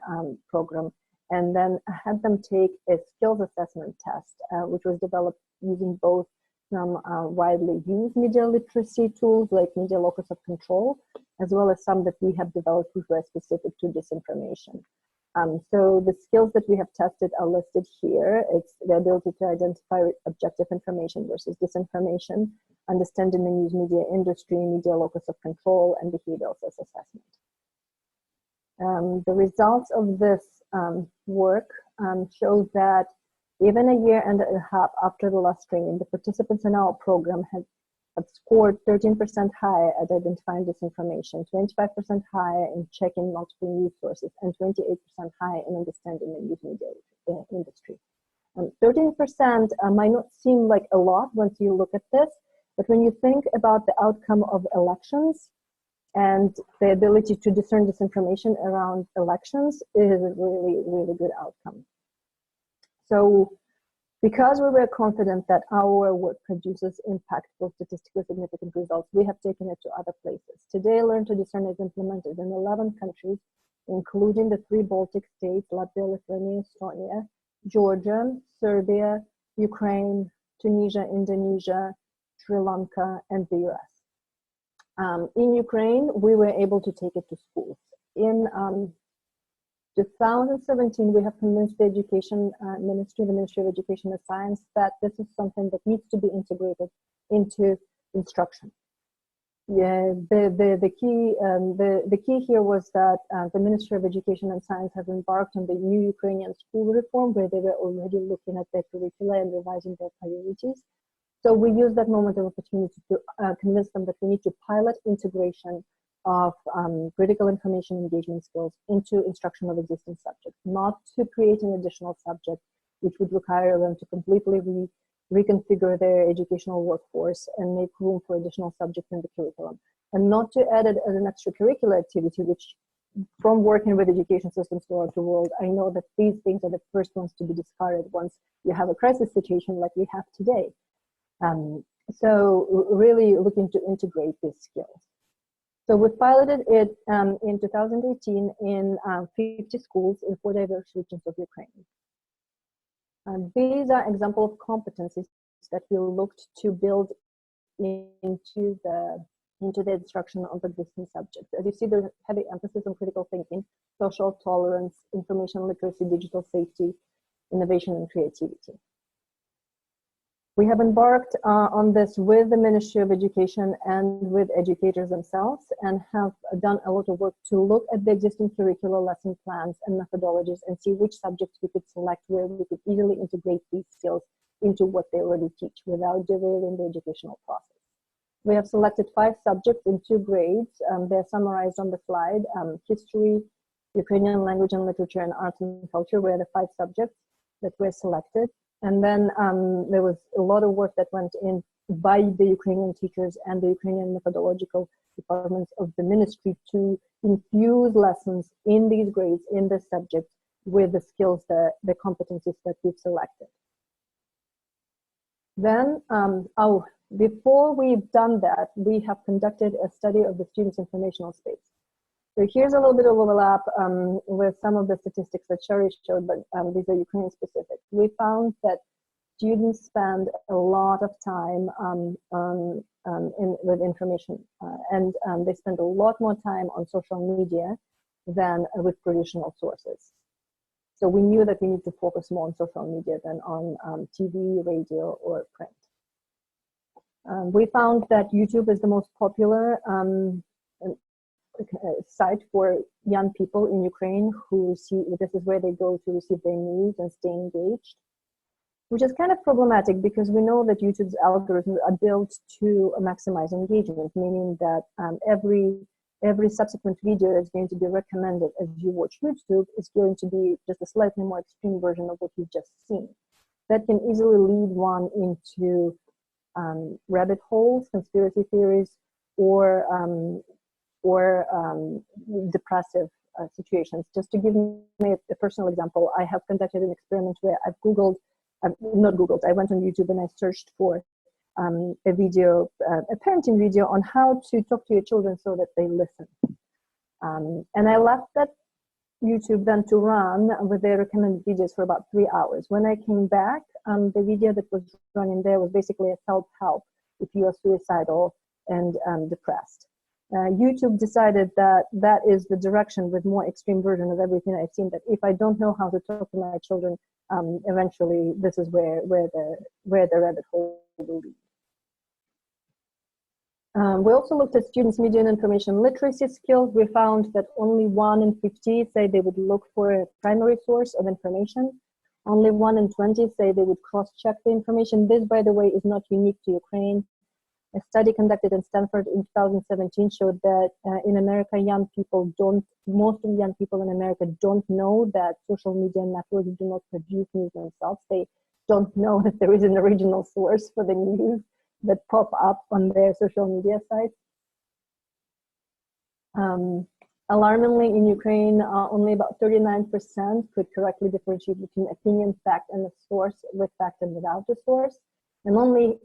program, and then had them take a skills assessment test, which was developed using both some widely used media literacy tools like Media Locus of Control, as well as some that we have developed which were specific to disinformation. So the skills that we have tested are listed here. It's the ability to identify objective information versus disinformation, understanding the news media industry, media locus of control, and behavioral self-assessment. The results of this work show that even a year and a half after the last training, the participants in our program have scored 13% higher at identifying disinformation, 25% higher in checking multiple news sources, and 28% higher in understanding the news media industry. 13% might not seem like a lot once you look at this, but when you think about the outcome of elections and the ability to discern disinformation around elections, it is a really, really good outcome. So, because we were confident that our work produces impactful, statistically significant results, we have taken it to other places. Today, Learn to Discern is implemented in 11 countries, including the 3 Baltic states, Latvia, Lithuania, Estonia, Georgia, Serbia, Ukraine, Tunisia, Indonesia, Sri Lanka, and the US. In Ukraine, we were able to take it to schools. In 2017, we have convinced the Education Ministry, the Ministry of Education and Science, that this is something that needs to be integrated into instruction. Yeah, the key here was that the Ministry of Education and Science has embarked on the new Ukrainian school reform, where they were already looking at their curricula and revising their priorities. So we used that moment of opportunity to convince them that we need to pilot integration of critical information engagement skills into instruction of existing subjects, not to create an additional subject, which would require them to completely reconfigure their educational workforce and make room for additional subjects in the curriculum, and not to add it as an extracurricular activity, which from working with education systems throughout the world, I know that these things are the first ones to be discarded once you have a crisis situation like we have today. So really looking to integrate these skills. So we piloted it in 2018 in 50 schools in 4 diverse regions of Ukraine. These are examples of competencies that we looked to build into the instruction of existing subjects. As you see, there's heavy emphasis on critical thinking, social tolerance, information literacy, digital safety, innovation, and creativity. We have embarked on this with the Ministry of Education and with educators themselves, and have done a lot of work to look at the existing curricular lesson plans and methodologies and see which subjects we could select where we could easily integrate these skills into what they already teach without derailing the educational process. We have selected 5 subjects in 2 grades. They're summarized on the slide. History, Ukrainian language and literature, and arts and culture were the 5 subjects that were selected. And then there was a lot of work that went in by the Ukrainian teachers and the Ukrainian methodological departments of the ministry to infuse lessons in these grades, in this subject, with the skills, the competencies that we've selected. Then, before we've done that, we have conducted a study of the students' informational space. So here's a little bit of overlap with some of the statistics that Sherry showed, but these are Ukraine specific. We found that students spend a lot of time with information, and they spend a lot more time on social media than with traditional sources. So we knew that we need to focus more on social media than on TV, radio, or print. We found that YouTube is the most popular site for young people in Ukraine who see this is where they go to receive their news and stay engaged, which is kind of problematic because we know that YouTube's algorithms are built to maximize engagement, meaning that every subsequent video is going to be recommended as you watch YouTube is going to be just a slightly more extreme version of what you've just seen. That can easily lead one into rabbit holes, conspiracy theories, or depressive situations. Just to give me a personal example, I have conducted an experiment where I've I went on YouTube and I searched for a video, a parenting video on how to talk to your children so that they listen. And I left that YouTube then to run with their recommended videos for about 3 hours. When I came back, the video that was running there was basically a self-help if you are suicidal and depressed. YouTube decided that that is the direction with more extreme version of everything I've seen, that if I don't know how to talk to my children, eventually this is where the rabbit hole will lead. We also looked at students' media and information literacy skills. We found that only 1 in 50 say they would look for a primary source of information. Only 1 in 20 say they would cross-check the information. This, by the way, is not unique to Ukraine. A study conducted in Stanford in 2017 showed that in America, most of young people in America don't know that social media networks do not produce news themselves. They don't know that there is an original source for the news that pop up on their social media sites. Alarmingly, in Ukraine, only about 39% could correctly differentiate between opinion, fact, and a source, with fact and without a source. And only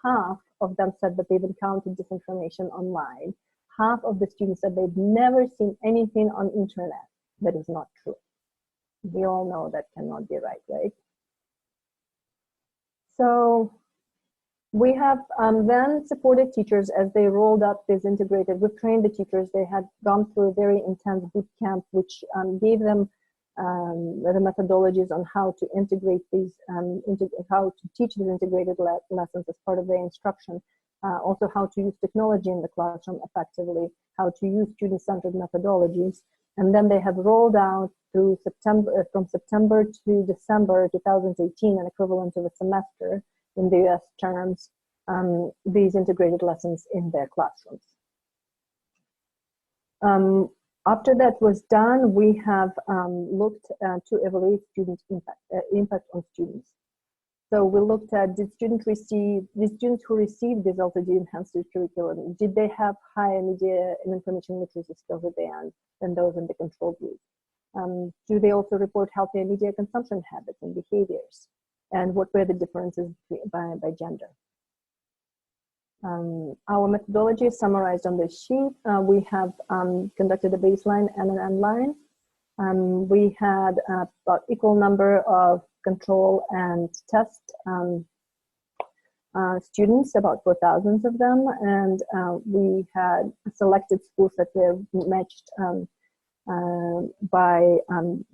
half of them said that they've encountered disinformation online. Half of the students said they've never seen anything on internet that is not true. We all know that cannot be right? So we have then supported teachers as they rolled out this integrated. We've trained the teachers. They had gone through a very intense boot camp, which gave them the methodologies on how to integrate these, how to teach these integrated lessons as part of their instruction. Also how to use technology in the classroom effectively, how to use student-centered methodologies. And then they have rolled out through from September to December 2018, an equivalent of a semester in the US terms, these integrated lessons in their classrooms. After that was done, we have looked to evaluate student impact on students. So we looked at, the students who received this L2D enhanced curriculum, did they have higher media and information literacy skills at the end than those in the control group? Do they also report healthier media consumption habits and behaviors? And what were the differences by gender? Our methodology is summarized on this sheet. We have conducted a baseline and an end line. We had about equal number of control and test students, about 4,000 of them, and we had selected schools that were matched by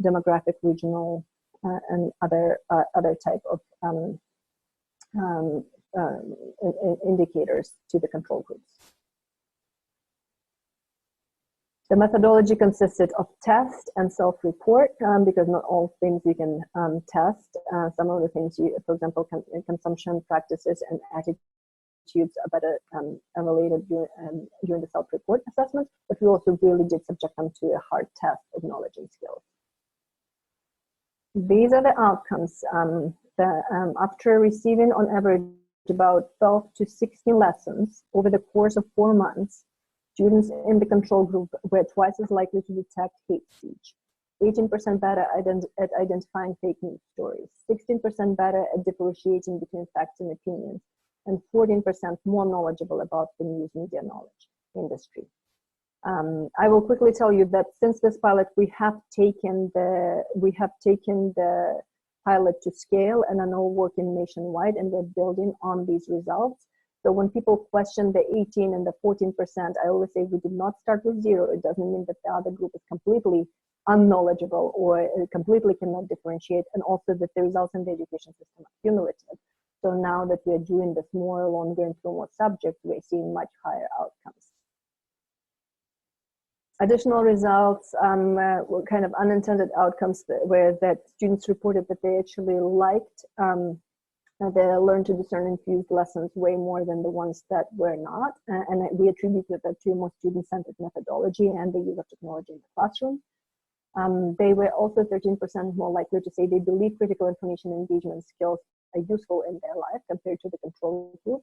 demographic, regional, and other type of indicators to the control groups. The methodology consisted of test and self-report, because not all things you can test. Some of the things, for example, consumption practices and attitudes are better evaluated during the self-report assessment, but we also really did subject them to a hard test of knowledge and skills. These are the outcomes. After receiving on average about 12 to 16 lessons over the course of 4 months, students in the control group were twice as likely to detect hate speech, 18% better at identifying fake news stories, 16% better at differentiating between facts and opinions, and 14% more knowledgeable about the news media knowledge industry. I will quickly tell you that since this pilot, we have taken the pilot to scale and are now working nationwide, and we're building on these results. So when people question the 18 and the 14%, I always say we did not start with 0. It doesn't mean that the other group is completely unknowledgeable or completely cannot differentiate, and also that the results in the education system are cumulative. So now that we're doing this more along, going through more subjects, we're seeing much higher outcomes. Additional results, were kind of unintended outcomes where that students reported that they actually liked the learn to discern infused lessons way more than the ones that were not. And we attributed that to a more student-centered methodology and the use of technology in the classroom. They were also 13% more likely to say they believe critical information engagement skills are useful in their life compared to the control group.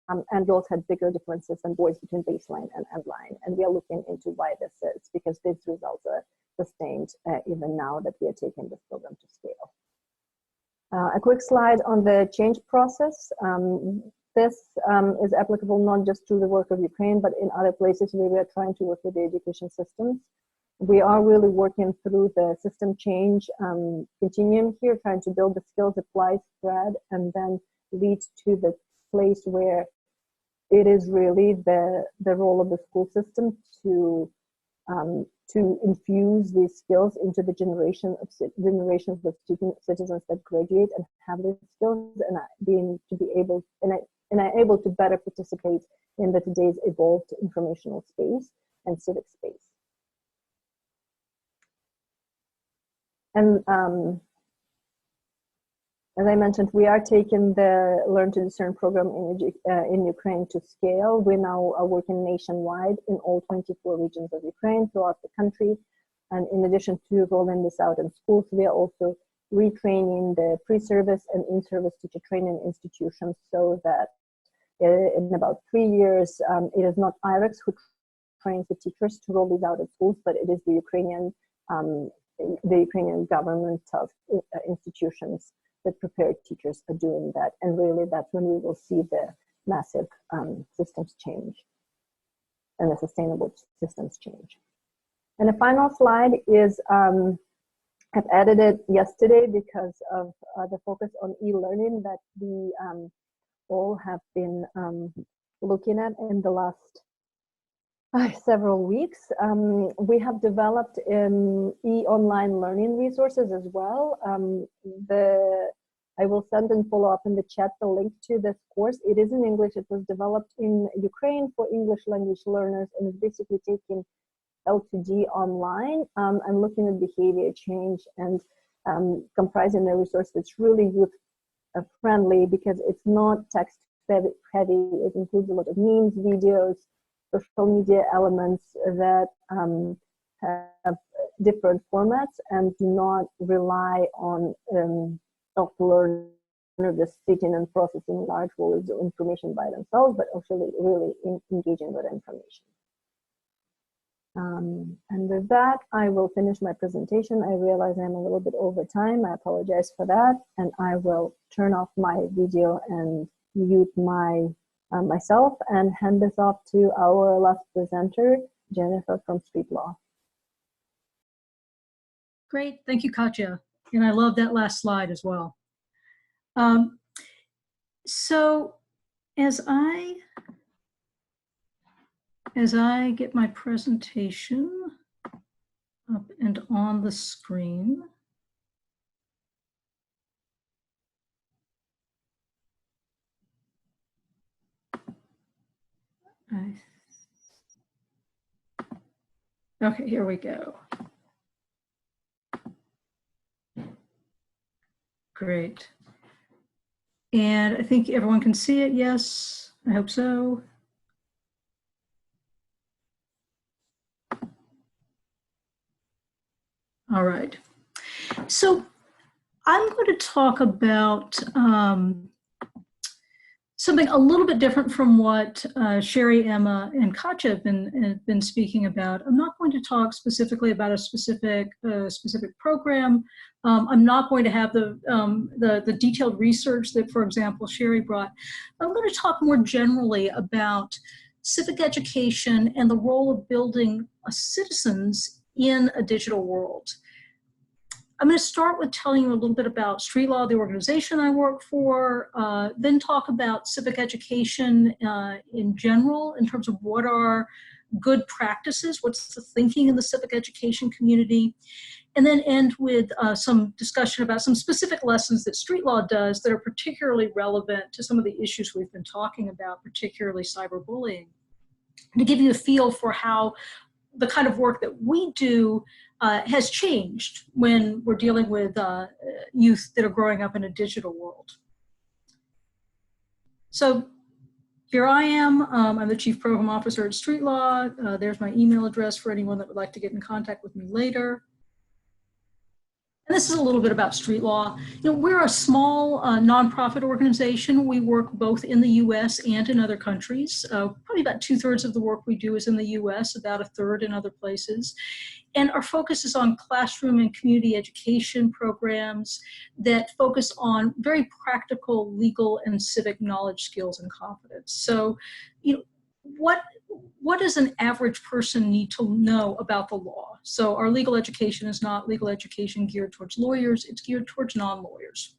And girls had bigger differences than boys between baseline and end line. And we are looking into why this is, because these results are sustained even now that we are taking this program to scale. A quick slide on the change process. This is applicable not just to the work of Ukraine, but in other places where we are trying to work with the education systems. We are really working through the system change continuum here, trying to build the skills, apply, spread, and then lead to the place where it is really the role of the school system to infuse these skills into the generations of citizens that graduate and have these skills, and are able to better participate in the today's evolved informational space and civic space. And as I mentioned, we are taking the Learn to Discern program in Ukraine to scale. We now are working nationwide in all 24 regions of Ukraine throughout the country. And in addition to rolling this out in schools, we are also retraining the pre-service and in-service teacher training institutions so that in about 3 years, it is not IREX who trains the teachers to roll these out at schools, but it is the Ukrainian government institutions that prepared teachers are doing that. And really that's when we will see the massive systems change and the sustainable systems change. And the final slide is, I've added it yesterday because of the focus on e-learning that we all have been looking at in the last several weeks. We have developed e-online learning resources as well. I will send and follow up in the chat the link to this course. It is in English. It was developed in Ukraine for English language learners, and is basically taking L2D online and looking at behavior change and comprising a resource that's really youth friendly because it's not text heavy. It includes a lot of memes, videos, social media elements that have different formats and do not rely on self-learner just sitting and processing large volumes of information by themselves, but actually really engaging with information. And with that, I will finish my presentation. I realize I'm a little bit over time. I apologize for that. And I will turn off my video and mute my myself and hand this off to our last presenter, Jennifer from Street Law. Great, thank you, Katja. And I love that last slide as well. So as I get my presentation up and on the screen, okay, here we go. Great. And I think everyone can see it. Yes, I hope so. All right. So I'm going to talk about something a little bit different from what Sherry, Emma, and Katja have been speaking about. I'm not going to talk specifically about a specific program. I'm not going to have the detailed research that, for example, Sherry brought. I'm going to talk more generally about civic education and the role of building citizens in a digital world. I'm going to start with telling you a little bit about Street Law, the organization I work for, then talk about civic education in general in terms of what are good practices, what's the thinking in the civic education community, and then end with some discussion about some specific lessons that Street Law does that are particularly relevant to some of the issues we've been talking about, particularly cyberbullying, to give you a feel for how the kind of work that we do has changed when we're dealing with youth that are growing up in a digital world. So here I am. I'm the Chief Program Officer at Street Law. There's my email address for anyone that would like to get in contact with me later. And this is a little bit about Street Law. You know, we're a small nonprofit organization. We work both in the US and in other countries. Probably about 2/3 of the work we do is in the US, about 1/3 in other places. And our focus is on classroom and community education programs that focus on very practical legal and civic knowledge, skills, and competence. So, you know, what does an average person need to know about the law? So our legal education is not legal education geared towards lawyers, it's geared towards non-lawyers.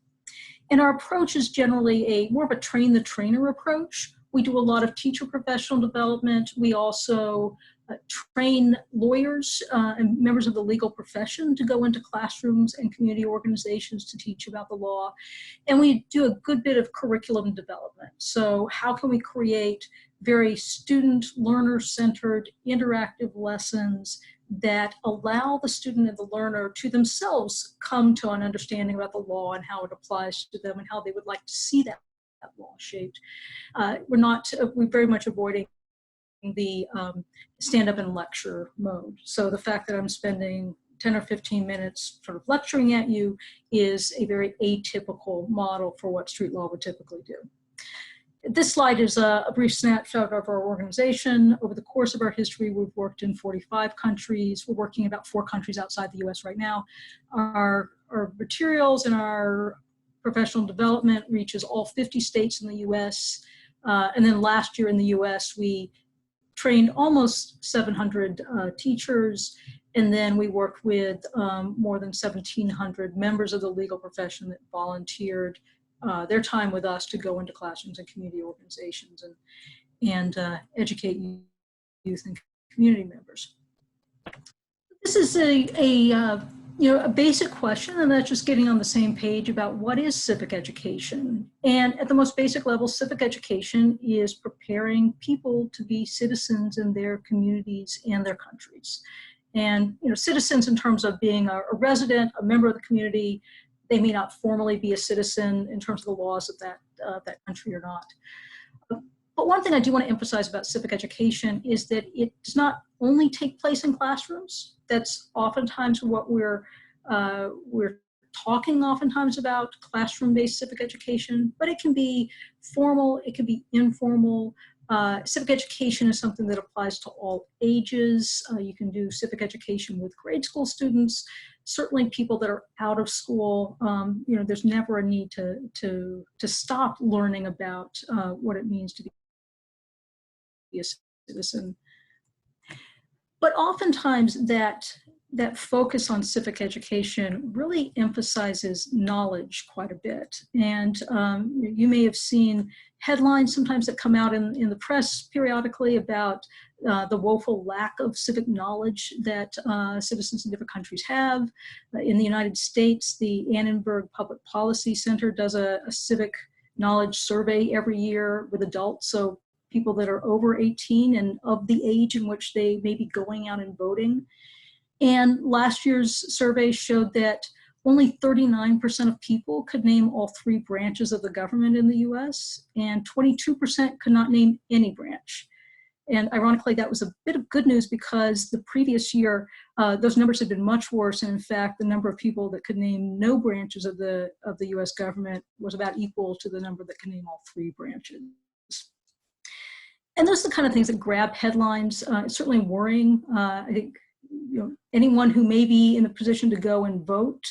And our approach is generally more of a train the trainer approach. We do a lot of teacher professional development. We also train lawyers and members of the legal profession to go into classrooms and community organizations to teach about the law. And we do a good bit of curriculum development. So how can we create very student, learner-centered, interactive lessons that allow the student and the learner to themselves come to an understanding about the law and how it applies to them and how they would like to see that law shaped. We're very much avoiding the stand up and lecture mode. So the fact that I'm spending 10 or 15 minutes sort of lecturing at you is a very atypical model for what Street Law would typically do. This slide is a brief snapshot of our organization. Over the course of our history, we've worked in 45 countries. We're working in about 4 countries outside the US right now. Our materials and our professional development reaches all 50 states in the US. And then last year in the US, we trained almost 700 teachers. And then we worked with more than 1,700 members of the legal profession that volunteered their time with us to go into classrooms and community organizations and educate youth and community members. This is a basic question, and that's just getting on the same page about what is civic education. And at the most basic level, civic education is preparing people to be citizens in their communities and their countries. And citizens in terms of being a resident, a member of the community. They may not formally be a citizen in terms of the laws of that country or not. But one thing I do want to emphasize about civic education is that it does not only take place in classrooms. That's oftentimes what we're talking oftentimes about, classroom-based civic education, but it can be formal, it can be informal. Civic education is something that applies to all ages. You can do civic education with grade school students, certainly people that are out of school. There's never a need to stop learning about what it means to be be a citizen. But oftentimes that focus on civic education really emphasizes knowledge quite a bit. And you may have seen headlines sometimes that come out in the press periodically about the woeful lack of civic knowledge that citizens in different countries have. In the United States, the Annenberg Public Policy Center does a civic knowledge survey every year with adults, so people that are over 18 and of the age in which they may be going out and voting. And last year's survey showed that only 39% of people could name all 3 branches of the government in the US, and 22% could not name any branch. And ironically, that was a bit of good news because the previous year, those numbers had been much worse. And in fact, the number of people that could name no branches of the US government was about equal to the number that could name all 3 branches. And those are the kind of things that grab headlines. It's certainly worrying. I think anyone who may be in a position to go and vote,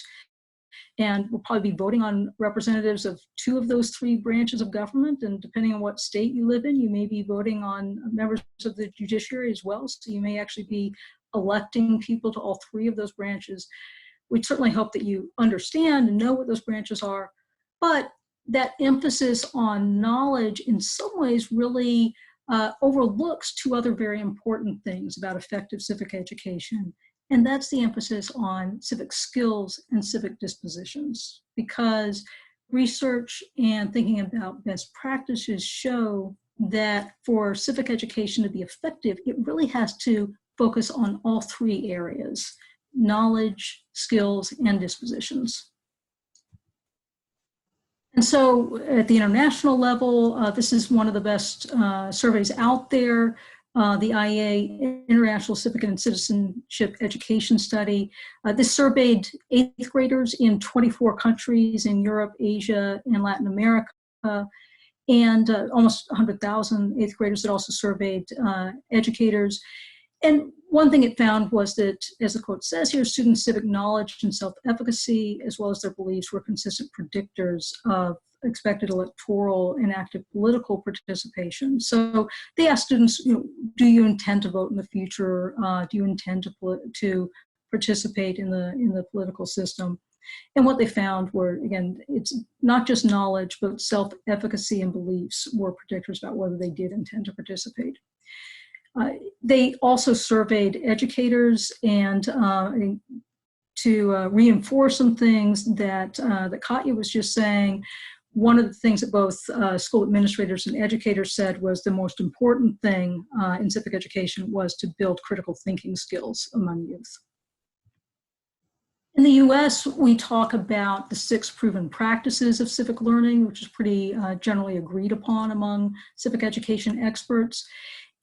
and will probably be voting on representatives of 2 of those 3 branches of government, and depending on what state you live in, you may be voting on members of the judiciary as well. So you may actually be electing people to all 3 of those branches. We'd certainly hope that you understand and know what those branches are, but that emphasis on knowledge in some ways really overlooks 2 other very important things about effective civic education. And that's the emphasis on civic skills and civic dispositions, because research and thinking about best practices show that for civic education to be effective, it really has to focus on all 3 areas: knowledge, skills, and dispositions. And so at the international level, this is one of the best surveys out there. The IEA International Civic and Citizenship Education Study. This surveyed 8th graders in 24 countries in Europe, Asia, and Latin America, and almost 100,000 8th graders. It also surveyed educators. And one thing it found was that, as the quote says here, students' civic knowledge and self-efficacy, as well as their beliefs, were consistent predictors of expected electoral and active political participation. So they asked students, do you intend to vote in the future? Do you intend to participate in the political system? And what they found were, again, it's not just knowledge, but self-efficacy and beliefs were predictors about whether they did intend to participate. They also surveyed educators, and to reinforce some things that Katya was just saying, one of the things that both school administrators and educators said was the most important thing in civic education was to build critical thinking skills among youth. In the US, we talk about the 6 proven practices of civic learning, which is pretty generally agreed upon among civic education experts.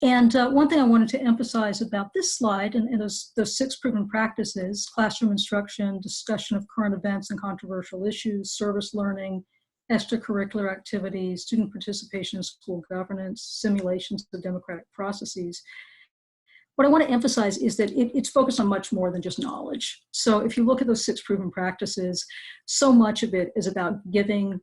And one thing I wanted to emphasize about this slide, and those 6 proven practices: classroom instruction, discussion of current events and controversial issues, service learning, extracurricular activities, student participation in school governance, simulations of democratic processes. What I want to emphasize is that it's focused on much more than just knowledge. So if you look at those 6 proven practices, so much of it is about giving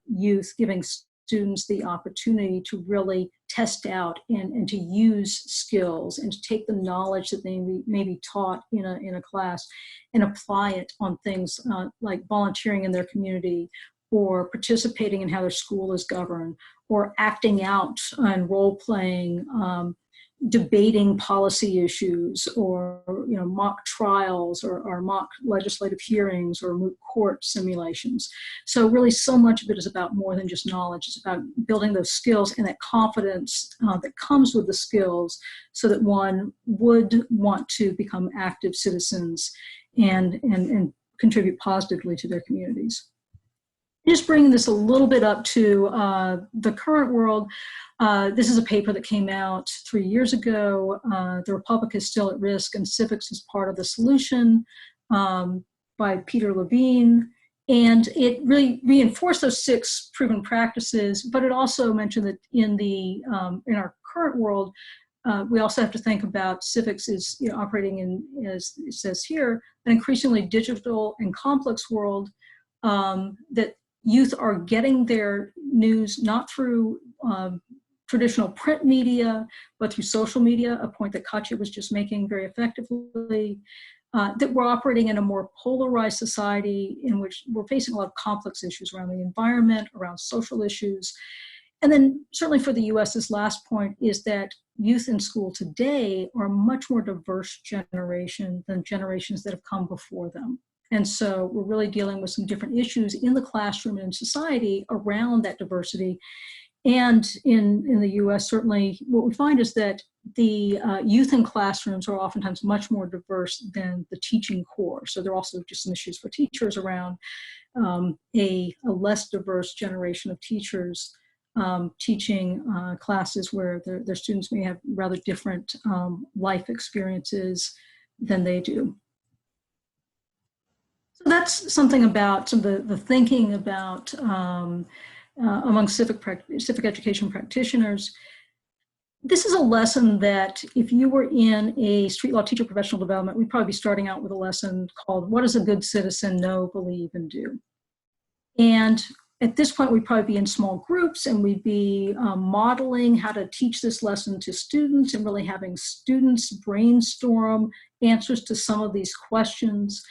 students the opportunity to really test out and to use skills and to take the knowledge that they may be taught in a class and apply it on things like volunteering in their community, or participating in how their school is governed, or acting out and role-playing, debating policy issues, or mock trials, or mock legislative hearings, or moot court simulations. So really, so much of it is about more than just knowledge. It's about building those skills and that confidence that comes with the skills, so that one would want to become active citizens and contribute positively to their communities. Just bringing this a little bit up to the current world. This is a paper that came out 3 years ago. The Republic is Still at Risk and Civics is Part of the Solution, by Peter Levine. And it really reinforced those 6 proven practices, but it also mentioned that in our current world, we also have to think about civics is operating in, as it says here, an increasingly digital and complex world, that youth are getting their news not through traditional print media, but through social media, a point that Katya was just making very effectively, that we're operating in a more polarized society in which we're facing a lot of complex issues around the environment, around social issues. And then certainly for the US, this last point is that youth in school today are a much more diverse generation than generations that have come before them. And so we're really dealing with some different issues in the classroom and in society around that diversity. And in the US, certainly what we find is that the youth in classrooms are oftentimes much more diverse than the teaching core. So there are also just some issues for teachers around a less diverse generation of teachers teaching classes where their students may have rather different life experiences than they do. So that's something about some of the thinking about among civic education practitioners. This is a lesson that if you were in a street law teacher professional development, we'd probably be starting out with a lesson called, what does a good citizen know, believe, and do? And at this point, we'd probably be in small groups and we'd be modeling how to teach this lesson to students and really having students brainstorm answers to some of these questions.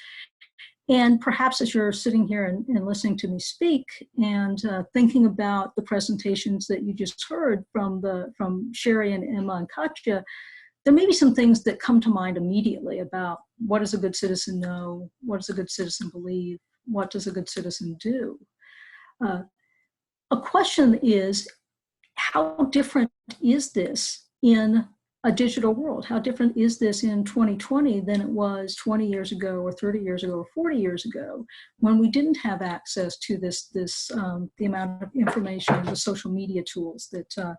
And perhaps as you're sitting here and listening to me speak and thinking about the presentations that you just heard from Sherry and Emma and Katya, there may be some things that come to mind immediately about what does a good citizen know, what does a good citizen believe, what does a good citizen do? A question is, how different is this in a digital world? How different is this in 2020 than it was 20 years ago or 30 years ago or 40 years ago when we didn't have access to the amount of information, the social media tools that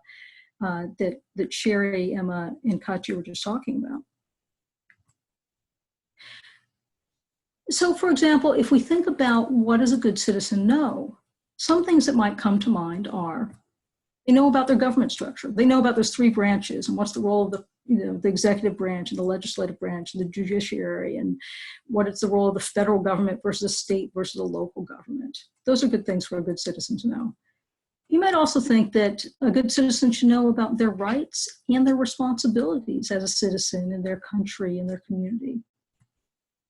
Sherry, Emma, and Katya were just talking about? So for example, if we think about what does a good citizen know, some things that might come to mind are, they know about their government structure. They know about those three branches and what's the role of the executive branch and the legislative branch and the judiciary, and what is the role of the federal government versus the state versus the local government. Those are good things for a good citizen to know. You might also think that a good citizen should know about their rights and their responsibilities as a citizen in their country and their community.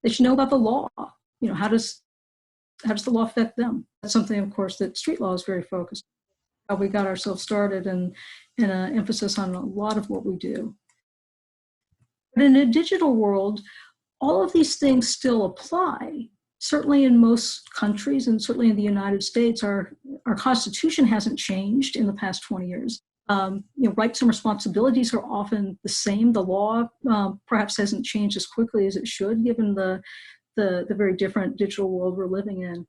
They should know about the law. How does the law affect them? That's something, of course, that street law is very focused on. How we got ourselves started and an emphasis on a lot of what we do. But in a digital world, all of these things still apply. Certainly in most countries, and certainly in the United States, our Constitution hasn't changed in the past 20 years. Rights and responsibilities are often the same. The law perhaps hasn't changed as quickly as it should, given the very different digital world we're living in.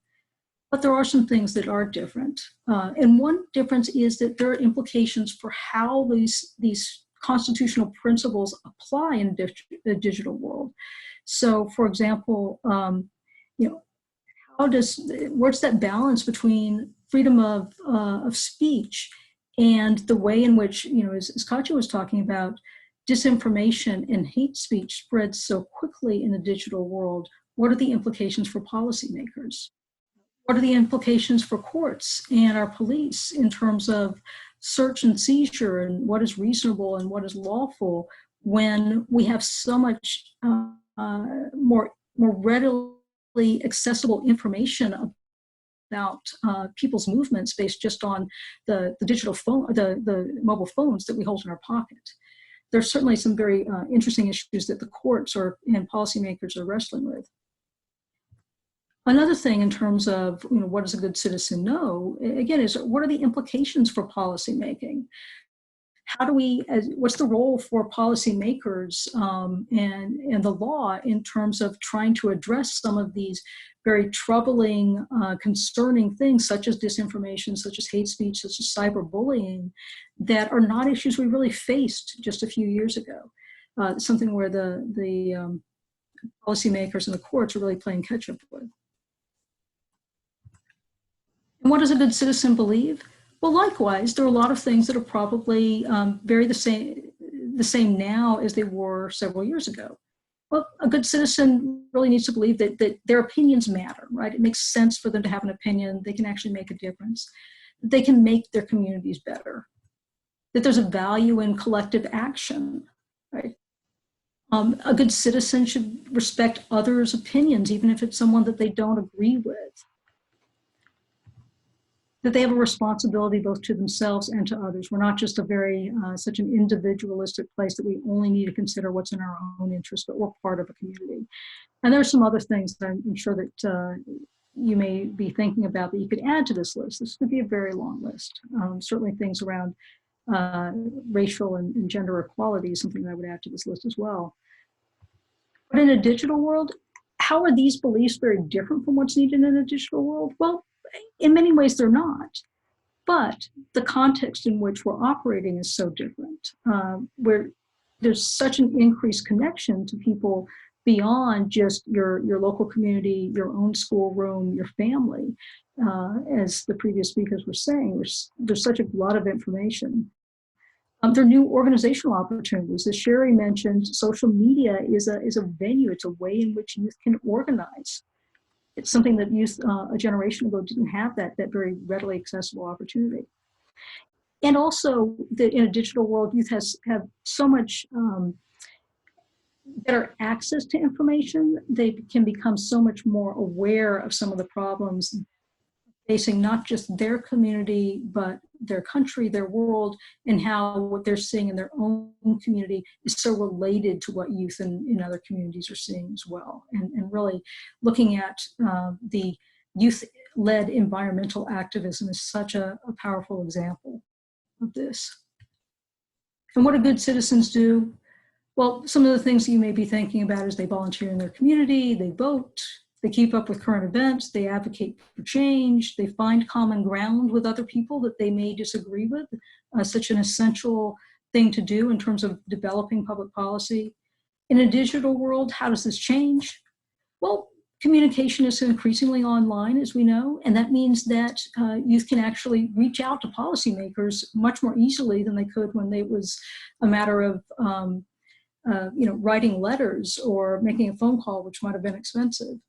But there are some things that are different. And one difference is that there are implications for how these constitutional principles apply in the digital world. So for example, where's that balance between freedom of speech and the way in which, as Katya was talking about, disinformation and hate speech spreads so quickly in the digital world? What are the implications for policymakers? What are the implications for courts and our police in terms of search and seizure and what is reasonable and what is lawful when we have so much more readily accessible information about people's movements based just on the digital phone, the mobile phones that we hold in our pocket? There's certainly some very interesting issues that the courts and policymakers are wrestling with. Another thing in terms of what does a good citizen know, again, is what are the implications for policymaking? What's the role for policymakers and the law in terms of trying to address some of these very troubling, concerning things such as disinformation, such as hate speech, such as cyberbullying, that are not issues we really faced just a few years ago. Something where the policymakers and the courts are really playing catch up with. And what does a good citizen believe? Well, likewise, there are a lot of things that are probably the same now as they were several years ago. Well, a good citizen really needs to believe that their opinions matter, right? It makes sense for them to have an opinion. They can actually make a difference. They can make their communities better. that there's a value in collective action, right? A good citizen should respect others' opinions, even if it's someone that they don't agree with. That they have a responsibility both to themselves and to others. We're not just a very, such an individualistic place that we only need to consider what's in our own interest, but we're part of a community. And there are some other things that I'm sure that you may be thinking about that you could add to this list. This could be a very long list. Certainly things around racial and gender equality is something that I would add to this list as well. But in a digital world, how are these beliefs very different from what's needed in a digital world? Well, in many ways they're not, but the context in which we're operating is so different, where there's such an increased connection to people beyond just your local community, your own schoolroom, your family. As the previous speakers were saying, there's such a lot of information. There are new organizational opportunities. As Sherry mentioned, social media is a venue. It's a way in which youth can organize. It's something that youth a generation ago didn't have that very readily accessible opportunity. And also, in a digital world, youth have so much better access to information. They can become so much more aware of some of the problems facing not just their community, but their country, their world, and how what they're seeing in their own community is so related to what youth in other communities are seeing as well. And really looking at the youth-led environmental activism is such a powerful example of this. And what do good citizens do? Well, some of the things that you may be thinking about is they volunteer in their community, they vote, they keep up with current events, they advocate for change, they find common ground with other people that they may disagree with, such an essential thing to do in terms of developing public policy. In a digital world, how does this change? Well, communication is increasingly online, as we know, and that means that youth can actually reach out to policymakers much more easily than they could when it was a matter of writing letters or making a phone call, which might have been expensive.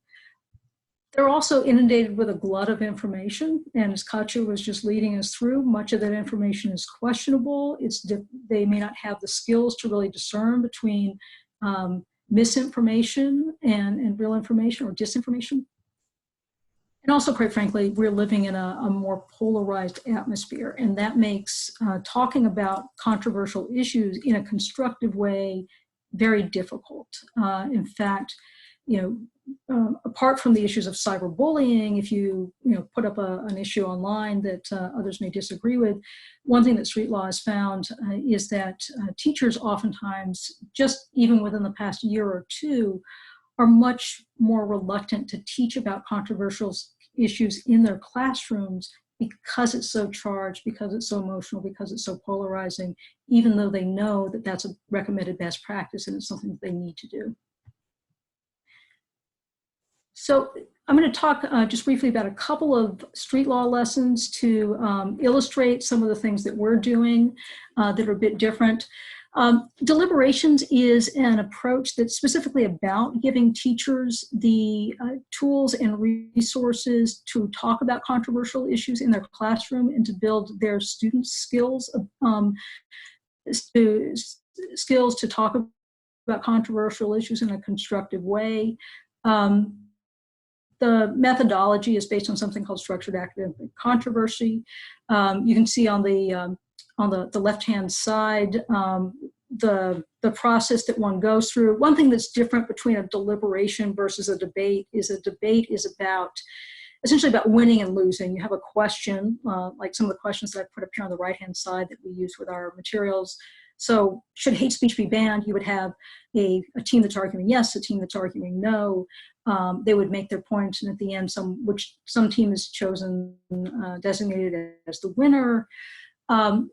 They're also inundated with a glut of information, and as Katja was just leading us through, much of that information is questionable. They may not have the skills to really discern between misinformation and real information or disinformation. And also, quite frankly, we're living in a more polarized atmosphere, and that makes talking about controversial issues in a constructive way very difficult. In fact, apart from the issues of cyberbullying, if you put up an issue online that others may disagree with, one thing that street law has found is that teachers oftentimes, just even within the past year or two, are much more reluctant to teach about controversial issues in their classrooms because it's so charged, because it's so emotional, because it's so polarizing, even though they know that that's a recommended best practice and it's something that they need to do. So I'm going to talk just briefly about a couple of street law lessons to illustrate some of the things that we're doing that are a bit different. Deliberations is an approach that's specifically about giving teachers the tools and resources to talk about controversial issues in their classroom and to build their students' skills to talk about controversial issues in a constructive way. The methodology is based on something called structured academic controversy. You can see on the left-hand side the process that one goes through. One thing that's different between a deliberation versus a debate is essentially about winning and losing. You have a question, like some of the questions that I put up here on the right-hand side that we use with our materials. So should hate speech be banned? You would have a team that's arguing yes, a team that's arguing no. They would make their points, and at the end, some team is chosen, designated as the winner.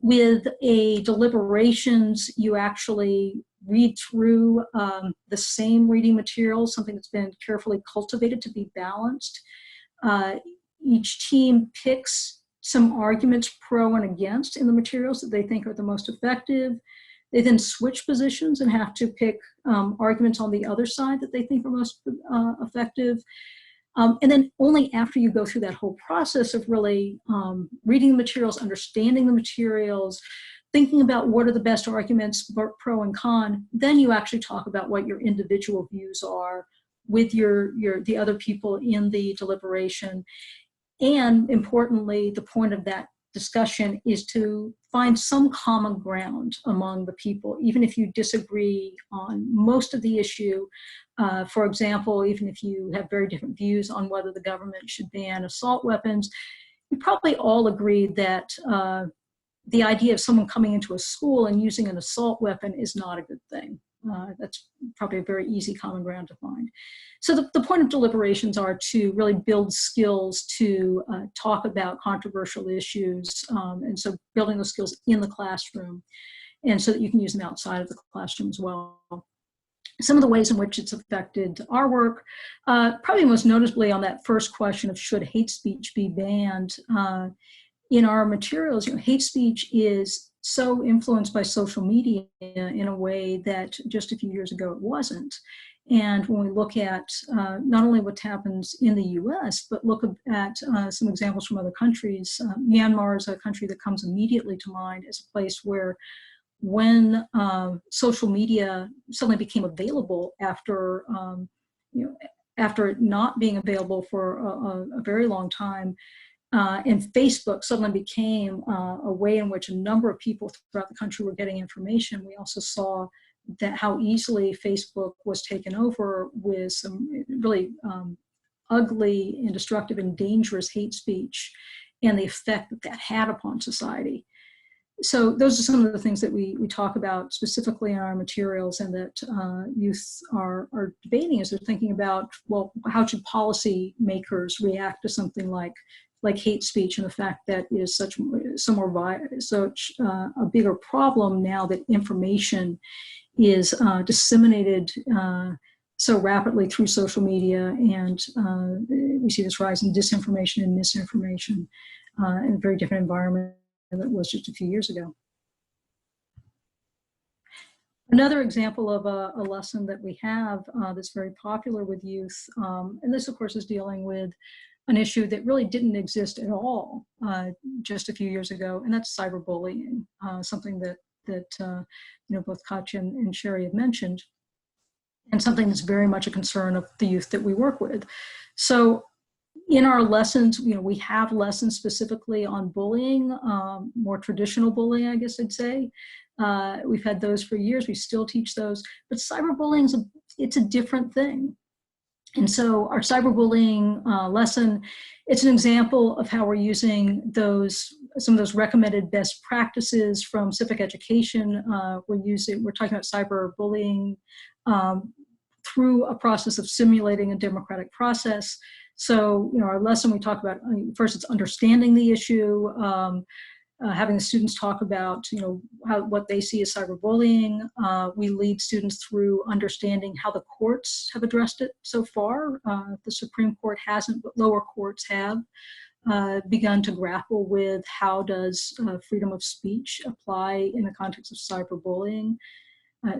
With a deliberations, you actually read through the same reading material, something that's been carefully cultivated to be balanced. Each team picks some arguments pro and against in the materials that they think are the most effective. They then switch positions and have to pick arguments on the other side that they think are most effective. And then only after you go through that whole process of really reading the materials, understanding the materials, thinking about what are the best arguments, pro and con, then you actually talk about what your individual views are with the other people in the deliberation. And importantly, the point of that discussion is to find some common ground among the people, even if you disagree on most of the issue. For example, even if you have very different views on whether the government should ban assault weapons, you probably all agree that the idea of someone coming into a school and using an assault weapon is not a good thing. That's probably a very easy common ground to find. So the point of deliberations are to really build skills to talk about controversial issues, and so building those skills in the classroom, and so that you can use them outside of the classroom as well. Some of the ways in which it's affected our work, probably most notably on that first question of should hate speech be banned. In our materials, hate speech is so influenced by social media in a way that just a few years ago it wasn't. And when we look at not only what happens in the US, but look at some examples from other countries, Myanmar is a country that comes immediately to mind as a place where when social media suddenly became available after, after it not being available for a very long time, and Facebook suddenly became a way in which a number of people throughout the country were getting information. We also saw that how easily Facebook was taken over with some really ugly and destructive and dangerous hate speech and the effect that that had upon society. So those are some of the things that we talk about specifically in our materials, and that youth are debating as they're thinking about, well, how should policy makers react to something like hate speech, and the fact that it is such a bigger problem now that information is disseminated so rapidly through social media, and we see this rise in disinformation and misinformation in a very different environment than it was just a few years ago. Another example of a lesson that we have that's very popular with youth, and this of course is dealing with an issue that really didn't exist at all just a few years ago, and that's cyberbullying, something that both Katja and Sherry have mentioned, and something that's very much a concern of the youth that we work with. So in our lessons, we have lessons specifically on bullying, more traditional bullying, I guess I'd say. We've had those for years. We still teach those, but cyberbullying it's a different thing. And so our cyberbullying lesson, it's an example of how we're using some of those recommended best practices from civic education. We're talking about cyberbullying through a process of simulating a democratic process. So, our lesson, we talk about, first it's understanding the issue, having the students talk about, what they see as cyberbullying. We lead students through understanding how the courts have addressed it so far. The Supreme Court hasn't, but lower courts have begun to grapple with how does freedom of speech apply in the context of cyberbullying.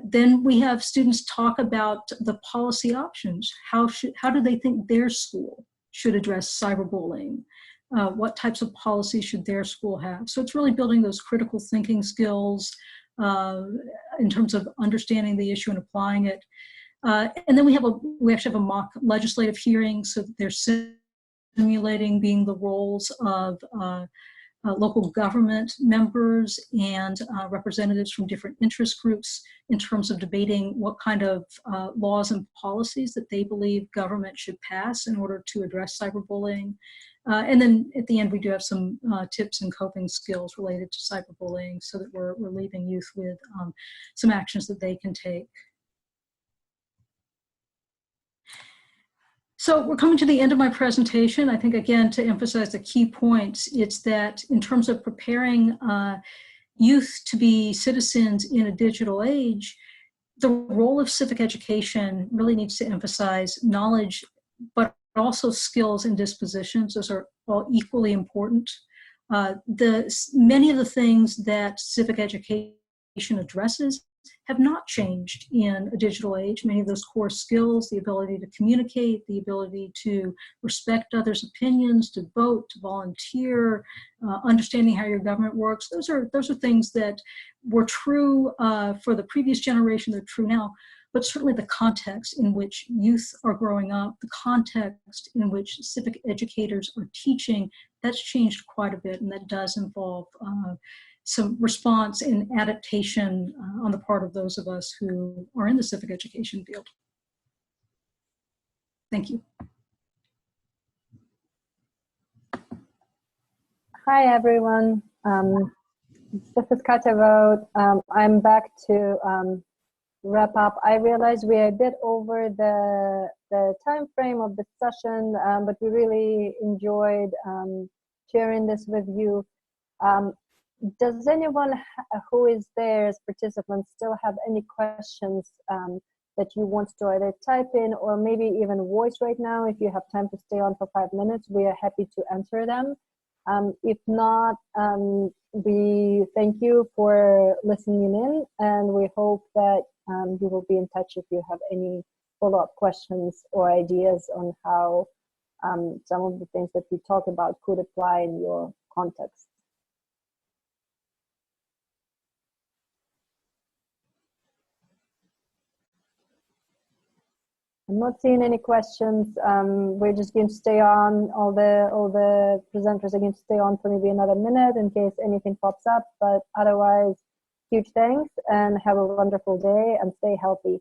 Then we have students talk about the policy options. How do they think their school should address cyberbullying? What types of policies should their school have? So it's really building those critical thinking skills in terms of understanding the issue and applying it. And then we actually have a mock legislative hearing, so that they're simulating being the roles of local government members and representatives from different interest groups in terms of debating what kind of laws and policies that they believe government should pass in order to address cyberbullying. And then at the end, we do have some tips and coping skills related to cyberbullying, so that we're leaving youth with some actions that they can take. So we're coming to the end of my presentation. I think, again, to emphasize the key points, it's that in terms of preparing youth to be citizens in a digital age, the role of civic education really needs to emphasize knowledge, but also skills and dispositions. Those are all equally important. Many of the things that civic education addresses have not changed in a digital age. Many of those core skills, the ability to communicate, the ability to respect others' opinions, to vote, to volunteer, understanding how your government works, those are things that were true for the previous generation, they're true now. But certainly the context in which youth are growing up, the context in which civic educators are teaching, that's changed quite a bit, and that does involve some response and adaptation on the part of those of us who are in the civic education field. Thank you. Hi, everyone. This is Katya Vogt. I'm back to wrap up. I realize we're a bit over the time frame of the session, but we really enjoyed sharing this with you. Does anyone who is there as participants still have any questions that you want to either type in or maybe even voice right now? If you have time to stay on for 5 minutes, we are happy to answer them. If not, we thank you for listening in, and we hope that you will be in touch if you have any follow-up questions or ideas on how some of the things that we talk about could apply in your context. I'm not seeing any questions. We're just going to stay on. All the presenters are going to stay on for maybe another minute in case anything pops up. But otherwise, huge thanks and have a wonderful day and stay healthy.